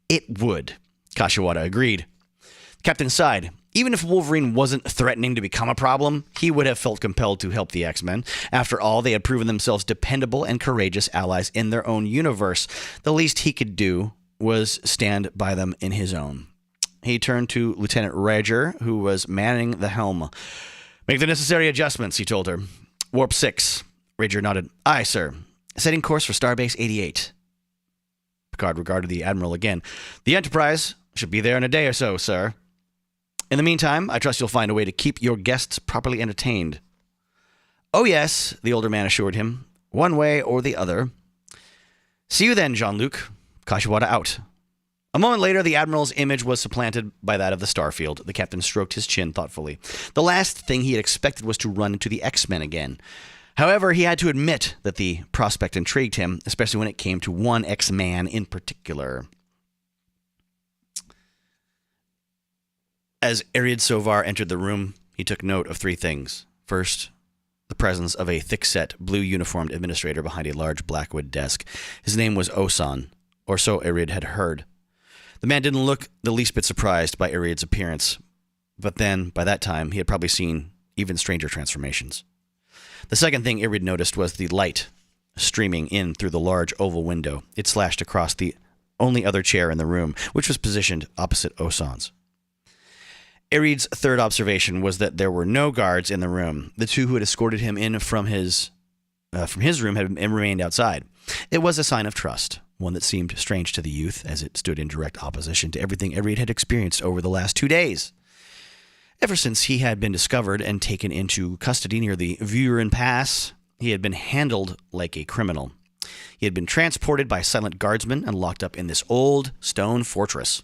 It would, Kashiwada agreed. The captain sighed. Even if Wolverine wasn't threatening to become a problem, he would have felt compelled to help the X-Men. After all, they had proven themselves dependable and courageous allies in their own universe. The least he could do was stand by them in his own. He turned to Lieutenant Rager, who was manning the helm. Make the necessary adjustments, he told her. Warp 6. Rager nodded. Aye, sir. Setting course for Starbase 88. Picard regarded the Admiral again. The Enterprise should be there in a day or so, sir. In the meantime, I trust you'll find a way to keep your guests properly entertained. Oh, yes, the older man assured him. One way or the other. See you then, Jean-Luc. Kashiwada out. A moment later, the Admiral's image was supplanted by that of the Starfield. The captain stroked his chin thoughtfully. The last thing he had expected was to run into the X-Men again. However, he had to admit that the prospect intrigued him, especially when it came to one X-Man in particular. As Ariad Sovar entered the room, he took note of three things. First, the presence of a thick-set, blue-uniformed administrator behind a large blackwood desk. His name was Osan, or so Ariad had heard. The man didn't look the least bit surprised by Ariad's appearance, but then, by that time, he had probably seen even stranger transformations. The second thing Ariad noticed was the light streaming in through the large oval window. It slashed across the only other chair in the room, which was positioned opposite Osan's. Ariad's third observation was that there were no guards in the room. The two who had escorted him in from his room had remained outside. It was a sign of trust, one that seemed strange to the youth, as it stood in direct opposition to everything Ariad had experienced over the last 2 days. Ever since he had been discovered and taken into custody near the Vuren Pass, he had been handled like a criminal. He had been transported by silent guardsmen and locked up in this old stone fortress,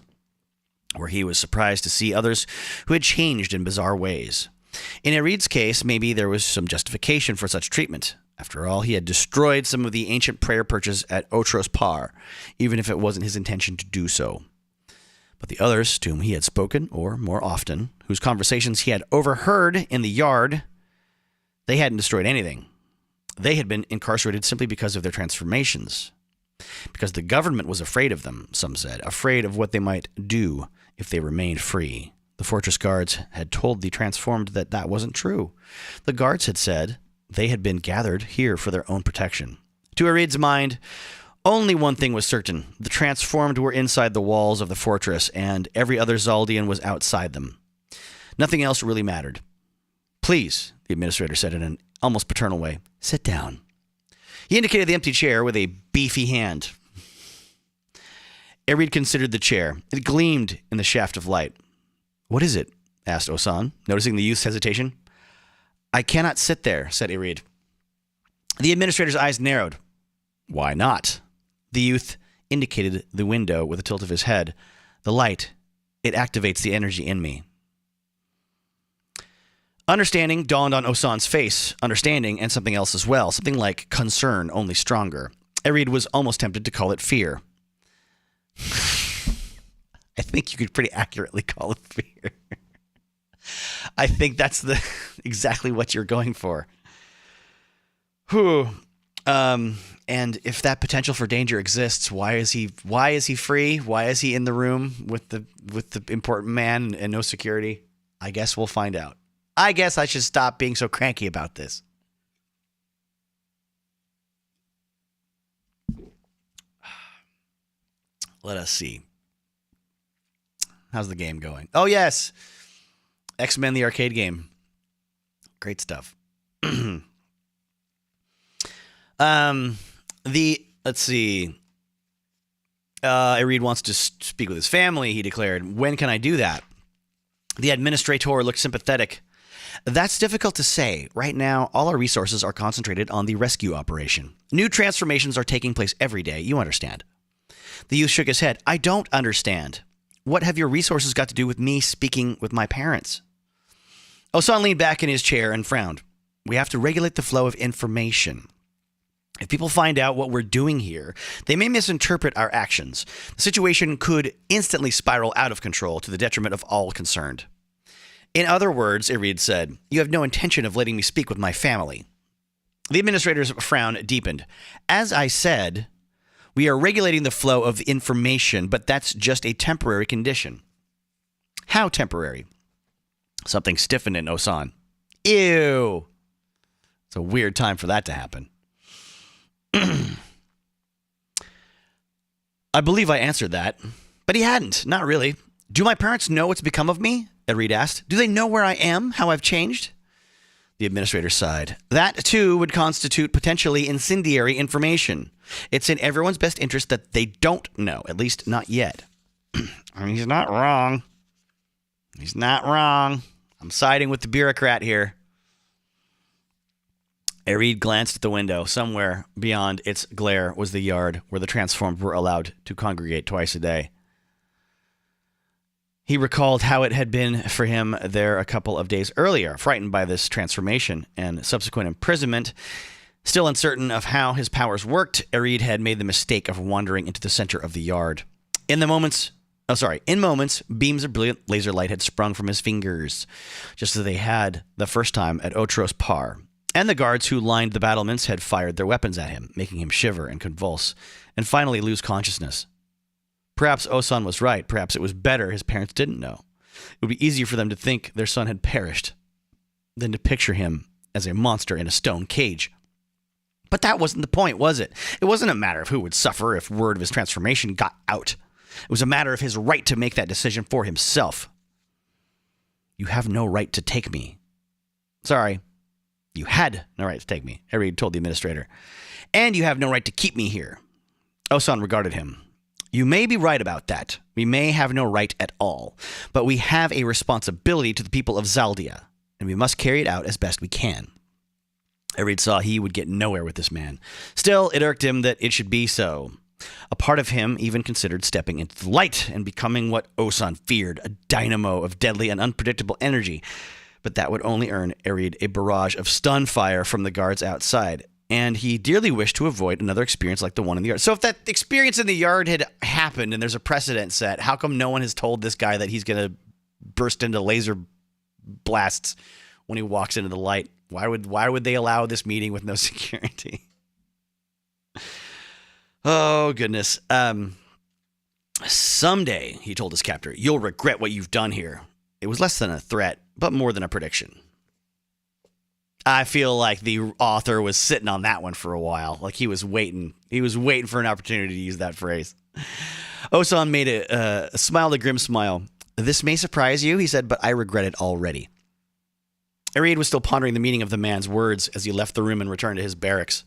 where he was surprised to see others who had changed in bizarre ways. In Ariad's case, maybe there was some justification for such treatment. After all, he had destroyed some of the ancient prayer perches at Otros Par, even if it wasn't his intention to do so. But the others to whom he had spoken, or more often, whose conversations he had overheard in the yard, they hadn't destroyed anything. They had been incarcerated simply because of their transformations. Because the government was afraid of them, some said, afraid of what they might do if they remained free. The fortress guards had told the transformed that that wasn't true. The guards had said they had been gathered here for their own protection. To Ariad's mind, only one thing was certain. The transformed were inside the walls of the fortress, and every other Zaldian was outside them. Nothing else really mattered. Please, the administrator said in an almost paternal way, sit down. He indicated the empty chair with a beefy hand. Ariad considered the chair. It gleamed in the shaft of light. What is it? Asked Osan, noticing the youth's hesitation. I cannot sit there, said Ariad. The administrator's eyes narrowed. Why not? The youth indicated the window with a tilt of his head. The light, it activates the energy in me. Understanding dawned on Osan's face. Understanding and something else as well. Something like concern, only stronger. Ariad was almost tempted to call it fear. I think you could pretty accurately call it fear. I think that's exactly what you're going for. Whew. And if that potential for danger exists, why is he free? Why is he in the room with the important man and no security? I guess we'll find out. I guess I should stop being so cranky about this. Let us see. How's the game going? Oh, yes. X-Men, the arcade game. Great stuff. Let's see. Ariad wants to speak with his family, he declared. When can I do that? The administrator looked sympathetic. That's difficult to say. Right now, all our resources are concentrated on the rescue operation. New transformations are taking place every day. You understand. The youth shook his head. I don't understand. What have your resources got to do with me speaking with my parents? Osan leaned back in his chair and frowned. We have to regulate the flow of information. If people find out what we're doing here, they may misinterpret our actions. The situation could instantly spiral out of control to the detriment of all concerned. In other words, Ariad said, you have no intention of letting me speak with my family. The administrator's frown deepened. As I said, we are regulating the flow of information, but that's just a temporary condition. How temporary? Something stiffened in Osan. Ew. It's a weird time for that to happen. I believe I answered that, but he hadn't. Not really. Do my parents know what's become of me? Arid asked. Do they know where I am, how I've changed? The administrator sighed. That, too, would constitute potentially incendiary information. It's in everyone's best interest that they don't know, at least not yet. He's not wrong. He's not wrong. I'm siding with the bureaucrat here. Arid glanced at the window. Somewhere beyond its glare was the yard where the transformed were allowed to congregate twice a day. He recalled how it had been for him there a couple of days earlier, frightened by this transformation and subsequent imprisonment. Still uncertain of how his powers worked, Arid had made the mistake of wandering into the center of the yard. In moments, beams of brilliant laser light had sprung from his fingers, just as they had the first time at Otros Par. And the guards who lined the battlements had fired their weapons at him, making him shiver and convulse, and finally lose consciousness. Perhaps Osan was right. Perhaps it was better his parents didn't know. It would be easier for them to think their son had perished than to picture him as a monster in a stone cage. But that wasn't the point, was it? It wasn't a matter of who would suffer if word of his transformation got out. It was a matter of his right to make that decision for himself. You have no right to take me. Sorry. You had no right to take me, Arid told the administrator. And you have no right to keep me here. Osan regarded him. You may be right about that. We may have no right at all. But we have a responsibility to the people of Zaldia, and we must carry it out as best we can. Arid saw he would get nowhere with this man. Still, it irked him that it should be so. A part of him even considered stepping into the light and becoming what Osan feared, a dynamo of deadly and unpredictable energy. But that would only earn Arid a barrage of stun fire from the guards outside. And he dearly wished to avoid another experience like the one in the yard. So if that experience in the yard had happened and there's a precedent set, how come no one has told this guy that he's going to burst into laser blasts when he walks into the light? Why would they allow this meeting with no security? Oh, goodness. Someday, he told his captor, you'll regret what you've done here. It was less than a threat, but more than a prediction. I feel like the author was sitting on that one for a while. Like he was waiting. He was waiting for an opportunity to use that phrase. Osan made a grim smile. This may surprise you, he said, but I regret it already. Arid was still pondering the meaning of the man's words as he left the room and returned to his barracks.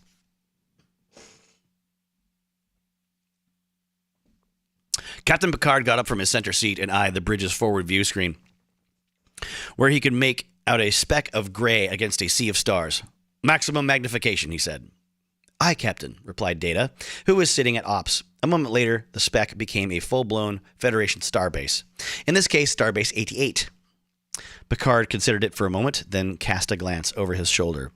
Captain Picard got up from his center seat and eyed the bridge's forward view screen, where he could make out a speck of gray against a sea of stars. Maximum magnification, he said. Aye, Captain, replied Data, who was sitting at ops. A moment later, the speck became a full-blown Federation starbase. In this case, Starbase 88. Picard considered it for a moment, then cast a glance over his shoulder.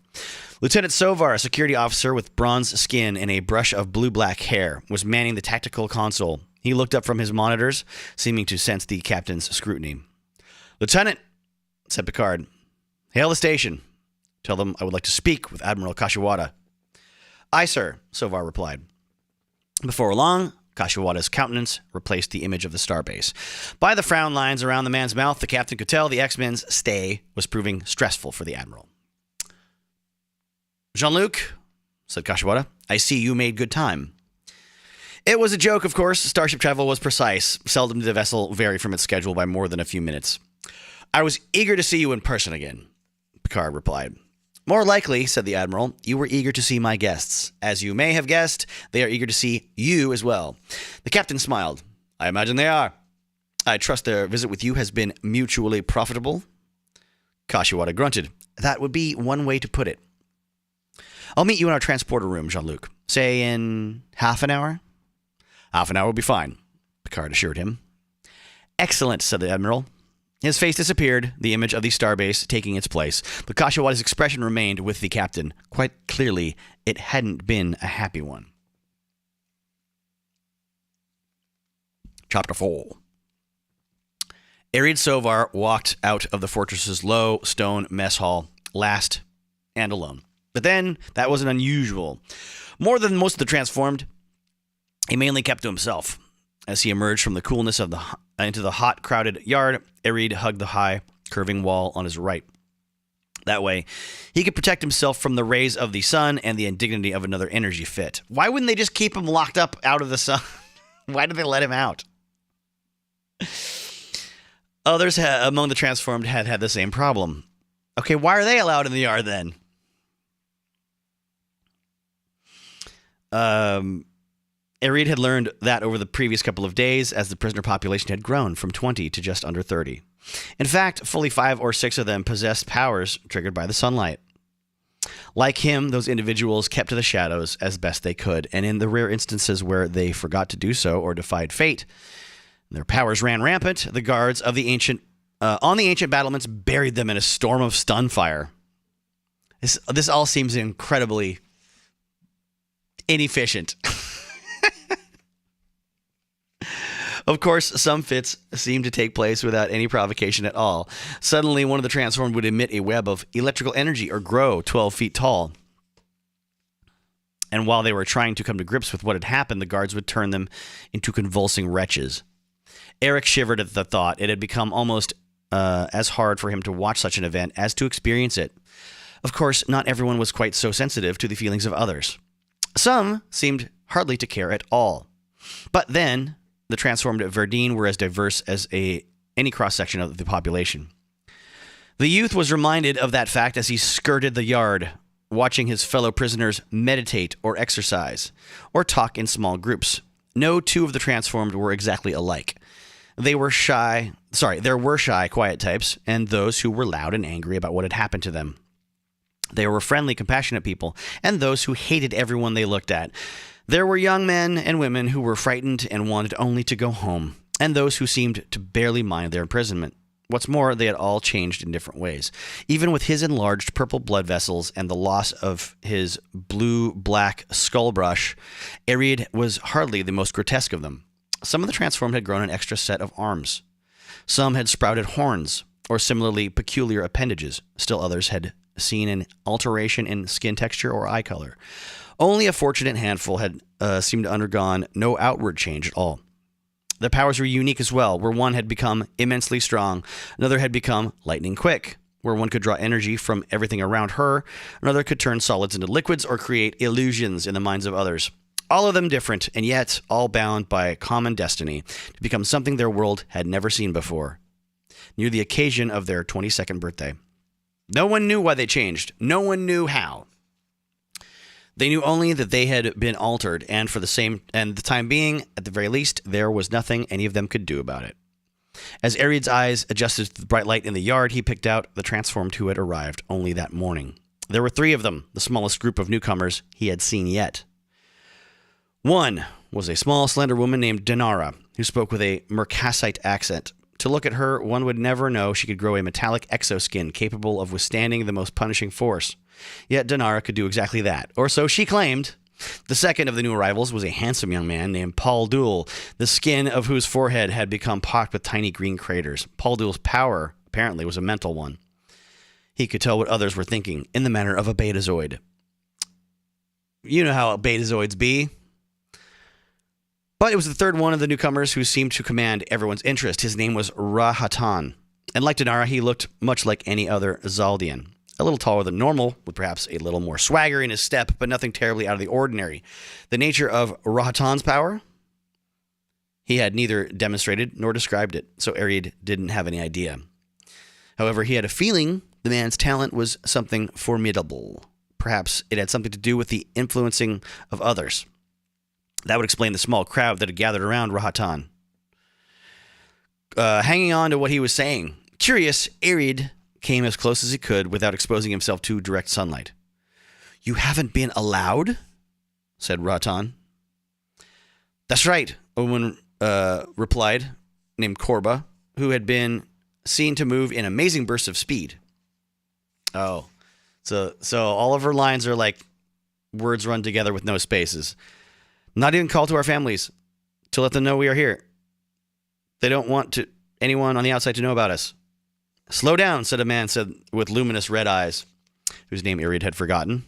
Lieutenant Sovar, a security officer with bronze skin and a brush of blue-black hair, was manning the tactical console. He looked up from his monitors, seeming to sense the captain's scrutiny. Lieutenant, said Picard, hail the station. Tell them I would like to speak with Admiral Kashiwada. Aye, sir, Sovar replied. Before long, Kashiwada's countenance replaced the image of the starbase. By the frown lines around the man's mouth, the captain could tell the X-Men's stay was proving stressful for the Admiral. Jean-Luc, said Kashiwada, I see you made good time. It was a joke, of course. Starship travel was precise. Seldom did the vessel vary from its schedule by more than a few minutes. I was eager to see you in person again, Picard replied. More likely, said the Admiral, you were eager to see my guests. As you may have guessed, they are eager to see you as well. The captain smiled. I imagine they are. I trust their visit with you has been mutually profitable. Kashiwada grunted. That would be one way to put it. I'll meet you in our transporter room, Jean-Luc. Say in half an hour? Half an hour will be fine, Picard assured him. Excellent, said the Admiral. His face disappeared, the image of the starbase taking its place, but Kashiwada's expression remained with the captain. Quite clearly, it hadn't been a happy one. Chapter 4. Arid Sovar walked out of the fortress's low stone mess hall, last and alone. But then, that wasn't unusual. More than most of the transformed, he mainly kept to himself. As he emerged from the coolness of into the hot, crowded yard, Arid hugged the high, curving wall on his right. That way, he could protect himself from the rays of the sun and the indignity of another energy fit. Why wouldn't they just keep him locked up out of the sun? Why did they let him out? Others among the transformed had the same problem. Okay, why are they allowed in the yard then? Arid had learned that over the previous couple of days as the prisoner population had grown from 20 to just under 30. In fact, fully 5 or 6 of them possessed powers triggered by the sunlight. Like him, those individuals kept to the shadows as best they could, and in the rare instances where they forgot to do so or defied fate, their powers ran rampant. The guards of the ancient battlements buried them in a storm of stun fire. This all seems incredibly inefficient. Of course, some fits seemed to take place without any provocation at all. Suddenly, one of the transformed would emit a web of electrical energy or grow 12 feet tall. And while they were trying to come to grips with what had happened, the guards would turn them into convulsing wretches. Eric shivered at the thought. It had become almost as hard for him to watch such an event as to experience it. Of course, not everyone was quite so sensitive to the feelings of others. Some seemed hardly to care at all. But then, the transformed Verdine were as diverse as any cross-section of the population. The youth was reminded of that fact as he skirted the yard, watching his fellow prisoners meditate or exercise, or talk in small groups. No two of the transformed were exactly alike. There were shy, quiet types, and those who were loud and angry about what had happened to them. There were friendly, compassionate people, and those who hated everyone they looked at. There were young men and women who were frightened and wanted only to go home, and those who seemed to barely mind their imprisonment. What's more, they had all changed in different ways. Even with his enlarged purple blood vessels and the loss of his blue-black skull brush, Ariad was hardly the most grotesque of them. Some of the transformed had grown an extra set of arms. Some had sprouted horns, or similarly peculiar appendages. Still others had seen an alteration in skin texture or eye color. Only a fortunate handful had seemed to undergone no outward change at all. Their powers were unique as well, where one had become immensely strong, another had become lightning quick, where one could draw energy from everything around her, another could turn solids into liquids or create illusions in the minds of others. All of them different, and yet all bound by a common destiny to become something their world had never seen before, near the occasion of their 22nd birthday. No one knew why they changed. No one knew how. They knew only that they had been altered, and for the time being, at the very least, there was nothing any of them could do about it. As Ariad's eyes adjusted to the bright light in the yard, he picked out the transformed who had arrived only that morning. There were 3 of them, the smallest group of newcomers he had seen yet. One was a small, slender woman named Dinara, who spoke with a Mercassite accent. To look at her, one would never know she could grow a metallic exoskin capable of withstanding the most punishing force. Yet Dinara could do exactly that, or so she claimed. The second of the new arrivals was a handsome young man named Paul Dool, the skin of whose forehead had become pocked with tiny green craters. Paul Dool's power, apparently, was a mental one. He could tell what others were thinking, in the manner of a betazoid. You know how betazoids be. But it was the third one of the newcomers who seemed to command everyone's interest. His name was Rahatan, and like Dinara, he looked much like any other Zaldian. A little taller than normal, with perhaps a little more swagger in his step, but nothing terribly out of the ordinary. The nature of Rahatan's power? He had neither demonstrated nor described it, so Ariad didn't have any idea. However, he had a feeling the man's talent was something formidable. Perhaps it had something to do with the influencing of others. That would explain the small crowd that had gathered around Rahatan. Hanging on to what he was saying, curious, Ariad came as close as he could without exposing himself to direct sunlight. "You haven't been allowed?" said Rahatan. "That's right," a woman replied, named Korba, who had been seen to move in amazing bursts of speed. Oh, so all of her lines are like words run together with no spaces. "Not even call to our families to let them know we are here. They don't want anyone on the outside to know about us." "Slow down," said a man with luminous red eyes, whose name Ariad had forgotten.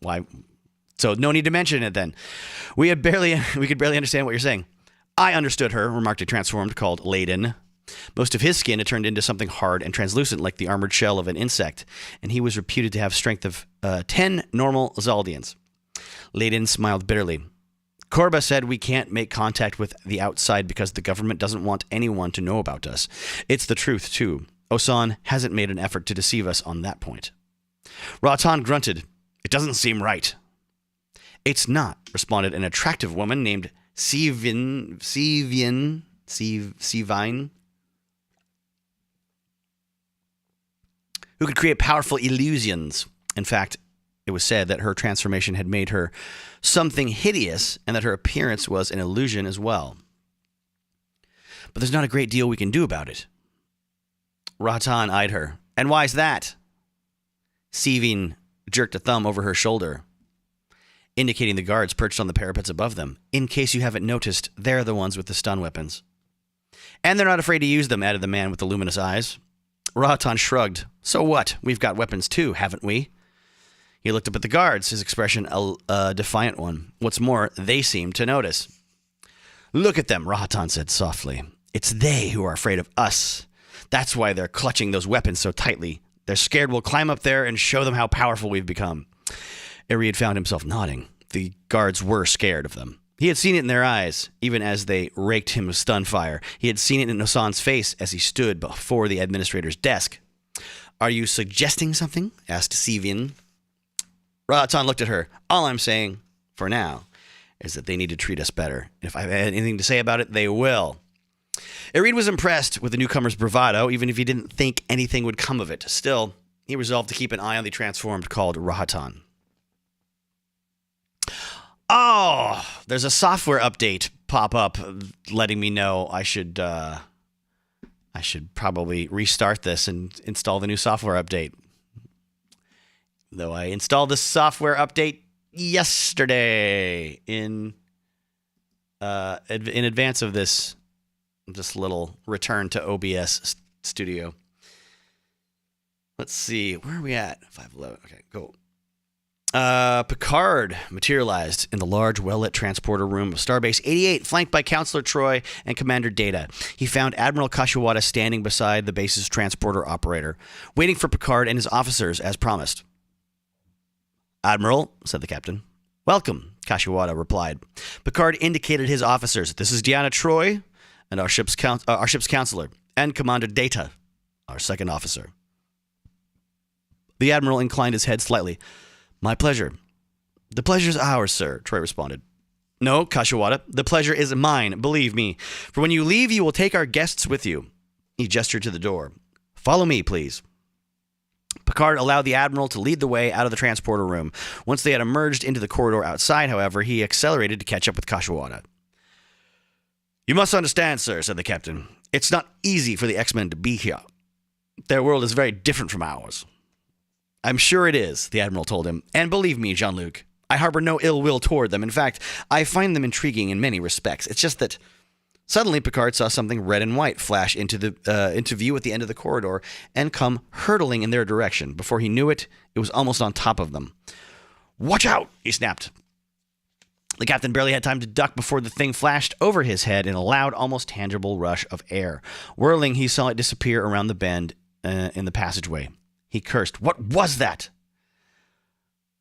Why? So no need to mention it then. We could barely understand what you're saying. "I understood her," remarked a transformed called Layden. Most of his skin had turned into something hard and translucent like the armored shell of an insect, and he was reputed to have strength of 10 normal Zaldians. Layden smiled bitterly. Korba said we can't make contact with the outside because the government doesn't want anyone to know about us. It's the truth, too. Osan hasn't made an effort to deceive us on that point. Ratan grunted. It doesn't seem right. It's not, responded an attractive woman named Sivine, who could create powerful illusions. In fact, it was said that her transformation had made her something hideous and that her appearance was an illusion as well. But there's not a great deal we can do about it. Ratan eyed her. And why's that? Sivine jerked a thumb over her shoulder, indicating the guards perched on the parapets above them. In case you haven't noticed, they're the ones with the stun weapons. And they're not afraid to use them, added the man with the luminous eyes. Ratan shrugged. So what? We've got weapons too, haven't we? He looked up at the guards, his expression a defiant one. What's more, they seemed to notice. Look at them, Ratan said softly. It's they who are afraid of us. That's why they're clutching those weapons so tightly. They're scared we'll climb up there and show them how powerful we've become. Ariad found himself nodding. The guards were scared of them. He had seen it in their eyes, even as they raked him with stun fire. He had seen it in Osan's face as he stood before the administrator's desk. Are you suggesting something? Asked Sivine. Ratan looked at her. All I'm saying, for now, is that they need to treat us better. If I have anything to say about it, they will. Ariad was impressed with the newcomer's bravado, even if he didn't think anything would come of it. Still, he resolved to keep an eye on the transformed called Ratan. Oh, there's a software update pop up letting me know I should probably restart this and install the new software update. Though I installed this software update yesterday in advance of this little return to OBS Studio. Let's see, where are we at? 511. Okay, go. Picard materialized in the large, well-lit transporter room of Starbase 88, flanked by Counselor Troy and Commander Data. He found Admiral Kashiwada standing beside the base's transporter operator, waiting for Picard and his officers as promised. Admiral, said the captain. Welcome, Kashiwada replied. Picard indicated his officers. This is Deanna Troy and our ship's counselor, and Commander Data, our second officer. The Admiral inclined his head slightly. My pleasure. The pleasure's ours, sir, Troy responded. No, Kashiwada, the pleasure is mine, believe me. For when you leave, you will take our guests with you. He gestured to the door. Follow me, please. Picard allowed the Admiral to lead the way out of the transporter room. Once they had emerged into the corridor outside, however, he accelerated to catch up with Kashiwada. You must understand, sir, said the captain. It's not easy for the X-Men to be here. Their world is very different from ours. I'm sure it is, the Admiral told him. And believe me, Jean-Luc, I harbor no ill will toward them. In fact, I find them intriguing in many respects. It's just that suddenly Picard saw something red and white flash into view at the end of the corridor and come hurtling in their direction. Before he knew it, it was almost on top of them. Watch out, he snapped. The captain barely had time to duck before the thing flashed over his head in a loud, almost tangible rush of air. Whirling, he saw it disappear around the bend in the passageway. He cursed. What was that?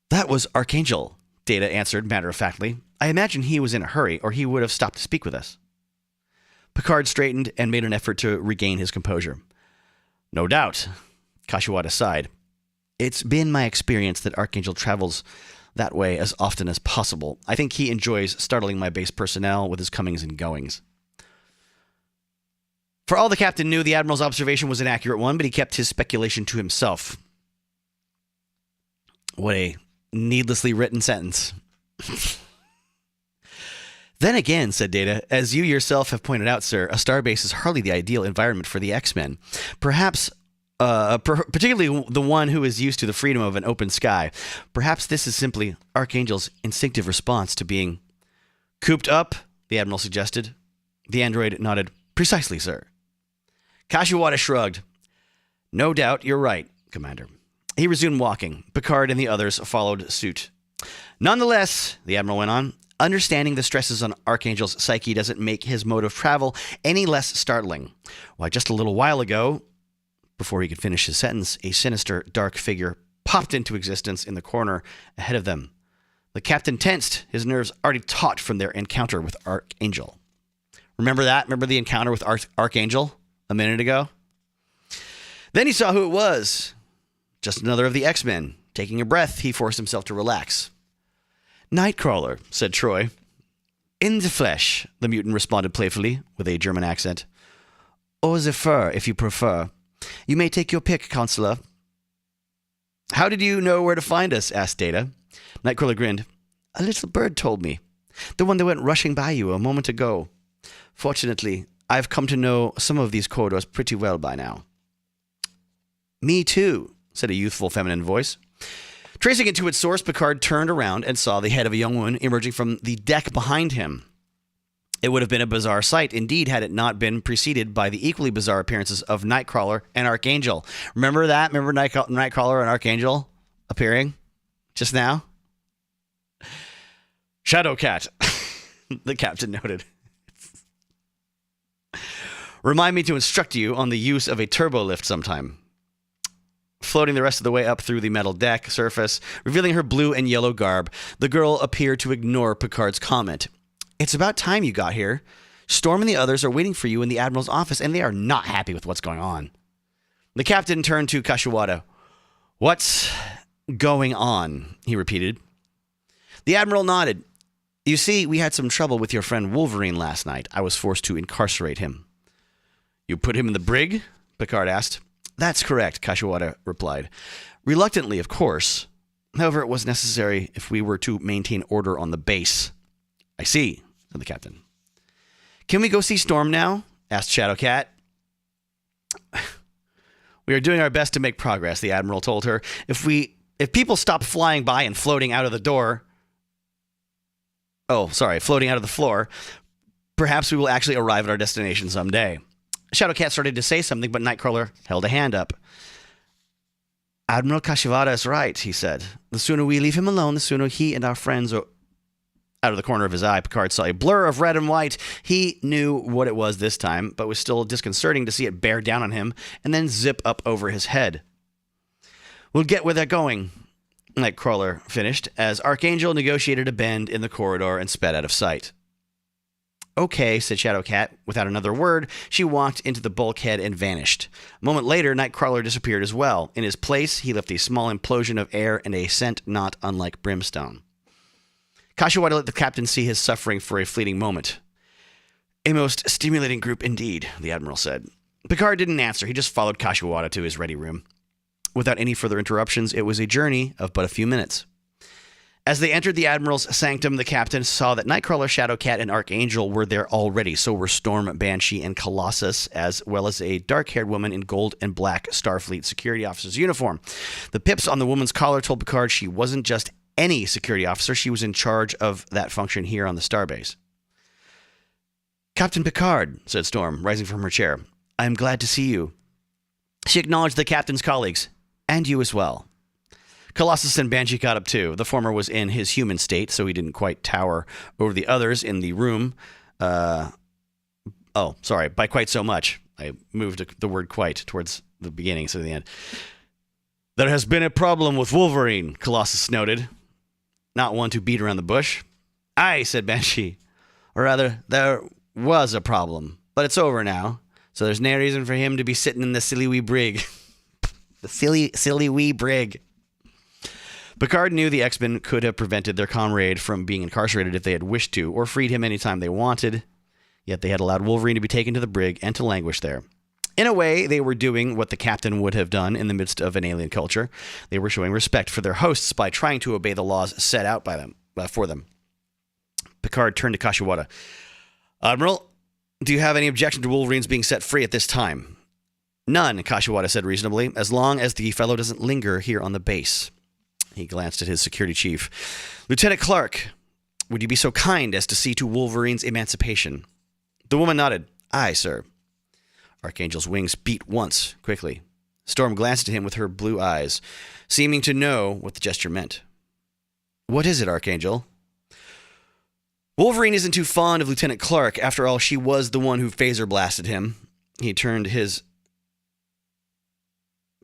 That was Archangel, Data answered matter-of-factly. I imagine he was in a hurry, or he would have stopped to speak with us. Picard straightened and made an effort to regain his composure. No doubt, Kashiwada sighed. It's been my experience that Archangel travels that way as often as possible. I think he enjoys startling my base personnel with his comings and goings. For all the captain knew, the Admiral's observation was an accurate one, but he kept his speculation to himself. What a needlessly written sentence. Then again, said Data, as you yourself have pointed out, sir, a starbase is hardly the ideal environment for the X-Men. Perhaps, particularly the one who is used to the freedom of an open sky. Perhaps this is simply Archangel's instinctive response to being cooped up, the Admiral suggested. The android nodded. Precisely, sir. Kashiwada shrugged. No doubt you're right, Commander. He resumed walking. Picard and the others followed suit. Nonetheless, the Admiral went on, understanding the stresses on Archangel's psyche doesn't make his mode of travel any less startling. Why, just a little while ago, before he could finish his sentence, a sinister, dark figure popped into existence in the corner ahead of them. The captain tensed, his nerves already taut from their encounter with Archangel. Remember that? Remember the encounter with Archangel a minute ago? Then he saw who it was. Just another of the X-Men. Taking a breath, he forced himself to relax. Nightcrawler, said Troy. In the flesh, the mutant responded playfully, with a German accent. Or the fur, if you prefer. You may take your pick, Counselor. How did you know where to find us? Asked Data. Nightcrawler grinned. A little bird told me. The one that went rushing by you a moment ago. Fortunately, I've come to know some of these corridors pretty well by now. Me too, said a youthful feminine voice. Tracing it to its source, Picard turned around and saw the head of a young woman emerging from the deck behind him. It would have been a bizarre sight, indeed, had it not been preceded by the equally bizarre appearances of Nightcrawler and Archangel. Remember that? Remember Nightcrawler and Archangel appearing just now? Shadowcat, the captain noted. Remind me to instruct you on the use of a turbo lift sometime. Floating the rest of the way up through the metal deck surface, revealing her blue and yellow garb, the girl appeared to ignore Picard's comment. It's about time you got here. Storm and the others are waiting for you in the Admiral's office, and they are not happy with what's going on. The captain turned to Kashiwada. What's going on? He repeated. The Admiral nodded. You see, we had some trouble with your friend Wolverine last night. I was forced to incarcerate him. You put him in the brig? Picard asked. That's correct, Kashiwada replied. Reluctantly, of course. However, it was necessary if we were to maintain order on the base. I see, said the captain. Can we go see Storm now? Asked Shadowcat. We are doing our best to make progress, the Admiral told her. If people stop flying by and floating out of the door... floating out of the floor, perhaps we will actually arrive at our destination someday. Shadowcat started to say something, but Nightcrawler held a hand up. Admiral Kashiwada is right, he said. The sooner we leave him alone, the sooner he and our friends are... Out of the corner of his eye, Picard saw a blur of red and white. He knew what it was this time, but was still disconcerting to see it bear down on him and then zip up over his head. We'll get where they're going, Nightcrawler finished, as Archangel negotiated a bend in the corridor and sped out of sight. Okay, said Shadowcat. Without another word, she walked into the bulkhead and vanished. A moment later, Nightcrawler disappeared as well. In his place, he left a small implosion of air and a scent not unlike brimstone. Kashiwada let the captain see his suffering for a fleeting moment. A most stimulating group indeed, the Admiral said. Picard didn't answer. He just followed Kashiwada to his ready room. Without any further interruptions, it was a journey of but a few minutes. As they entered the Admiral's sanctum, the captain saw that Nightcrawler, Shadowcat, and Archangel were there already. So were Storm, Banshee, and Colossus, as well as a dark-haired woman in gold and black Starfleet security officer's uniform. The pips on the woman's collar told Picard she wasn't just any security officer. She was in charge of that function here on the starbase. Captain Picard, said Storm, rising from her chair. I am glad to see you. She acknowledged the captain's colleagues, and you as well. Colossus and Banshee got up too. The former was in his human state, so he didn't quite tower over the others in the room. By quite so much. I moved the word quite towards the beginning instead of the end. There has been a problem with Wolverine, Colossus noted. Not one to beat around the bush. Aye, said Banshee. Or rather, there was a problem, but it's over now, so there's no reason for him to be sitting in the silly wee brig. The silly wee brig. Picard knew the X-Men could have prevented their comrade from being incarcerated if they had wished to, or freed him anytime they wanted, yet they had allowed Wolverine to be taken to the brig and to languish there. In a way, they were doing what the captain would have done in the midst of an alien culture. They were showing respect for their hosts by trying to obey the laws set out by them for them. Picard turned to Kashiwada. Admiral, do you have any objection to Wolverine's being set free at this time? None, Kashiwada said reasonably, as long as the fellow doesn't linger here on the base. He glanced at his security chief. Lieutenant Clark, would you be so kind as to see to Wolverine's emancipation? The woman nodded. Aye, sir. Archangel's wings beat once, quickly. Storm glanced at him with her blue eyes, seeming to know what the gesture meant. What is it, Archangel? Wolverine isn't too fond of Lieutenant Clark. After all, she was the one who phaser blasted him. He turned his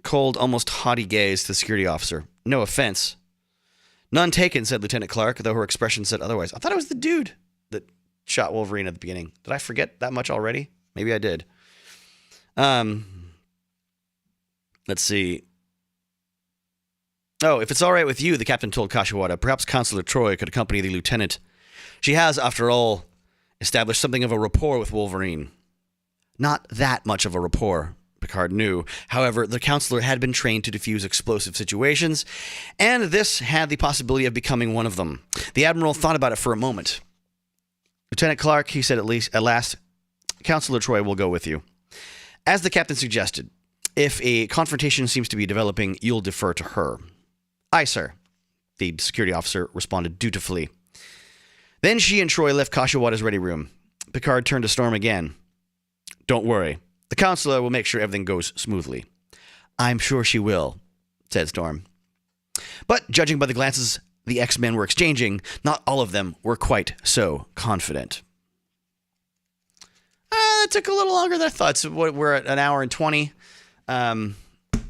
cold, almost haughty gaze to the security officer. No offense. None taken, said Lieutenant Clark, though her expression said otherwise. I thought it was the dude that shot Wolverine at the beginning. Did I forget that much already? Maybe I did. Let's see. Oh, if it's all right with you, the captain told Kashiwada, perhaps Counselor Troy could accompany the lieutenant. She has, after all, established something of a rapport with Wolverine. Not that much of a rapport, Picard knew. However, the counselor had been trained to defuse explosive situations, and this had the possibility of becoming one of them. The Admiral thought about it for a moment. Lieutenant Clark, he said at last, Counselor Troy will go with you. As the captain suggested, if a confrontation seems to be developing, you'll defer to her. Aye, sir, the security officer responded dutifully. Then she and Troy left Kashiwada's ready room. Picard turned to Storm again. Don't worry. The counselor will make sure everything goes smoothly. I'm sure she will, said Storm. But judging by the glances the X-Men were exchanging, not all of them were quite so confident. It took a little longer than I thought. So we're at an hour and 20. I'm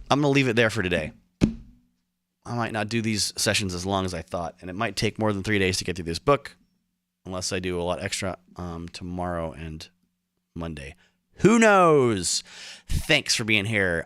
going to leave it there for today. I might not do these sessions as long as I thought, and it might take more than 3 days to get through this book, unless I do a lot extra tomorrow and Monday. Who knows? Thanks for being here.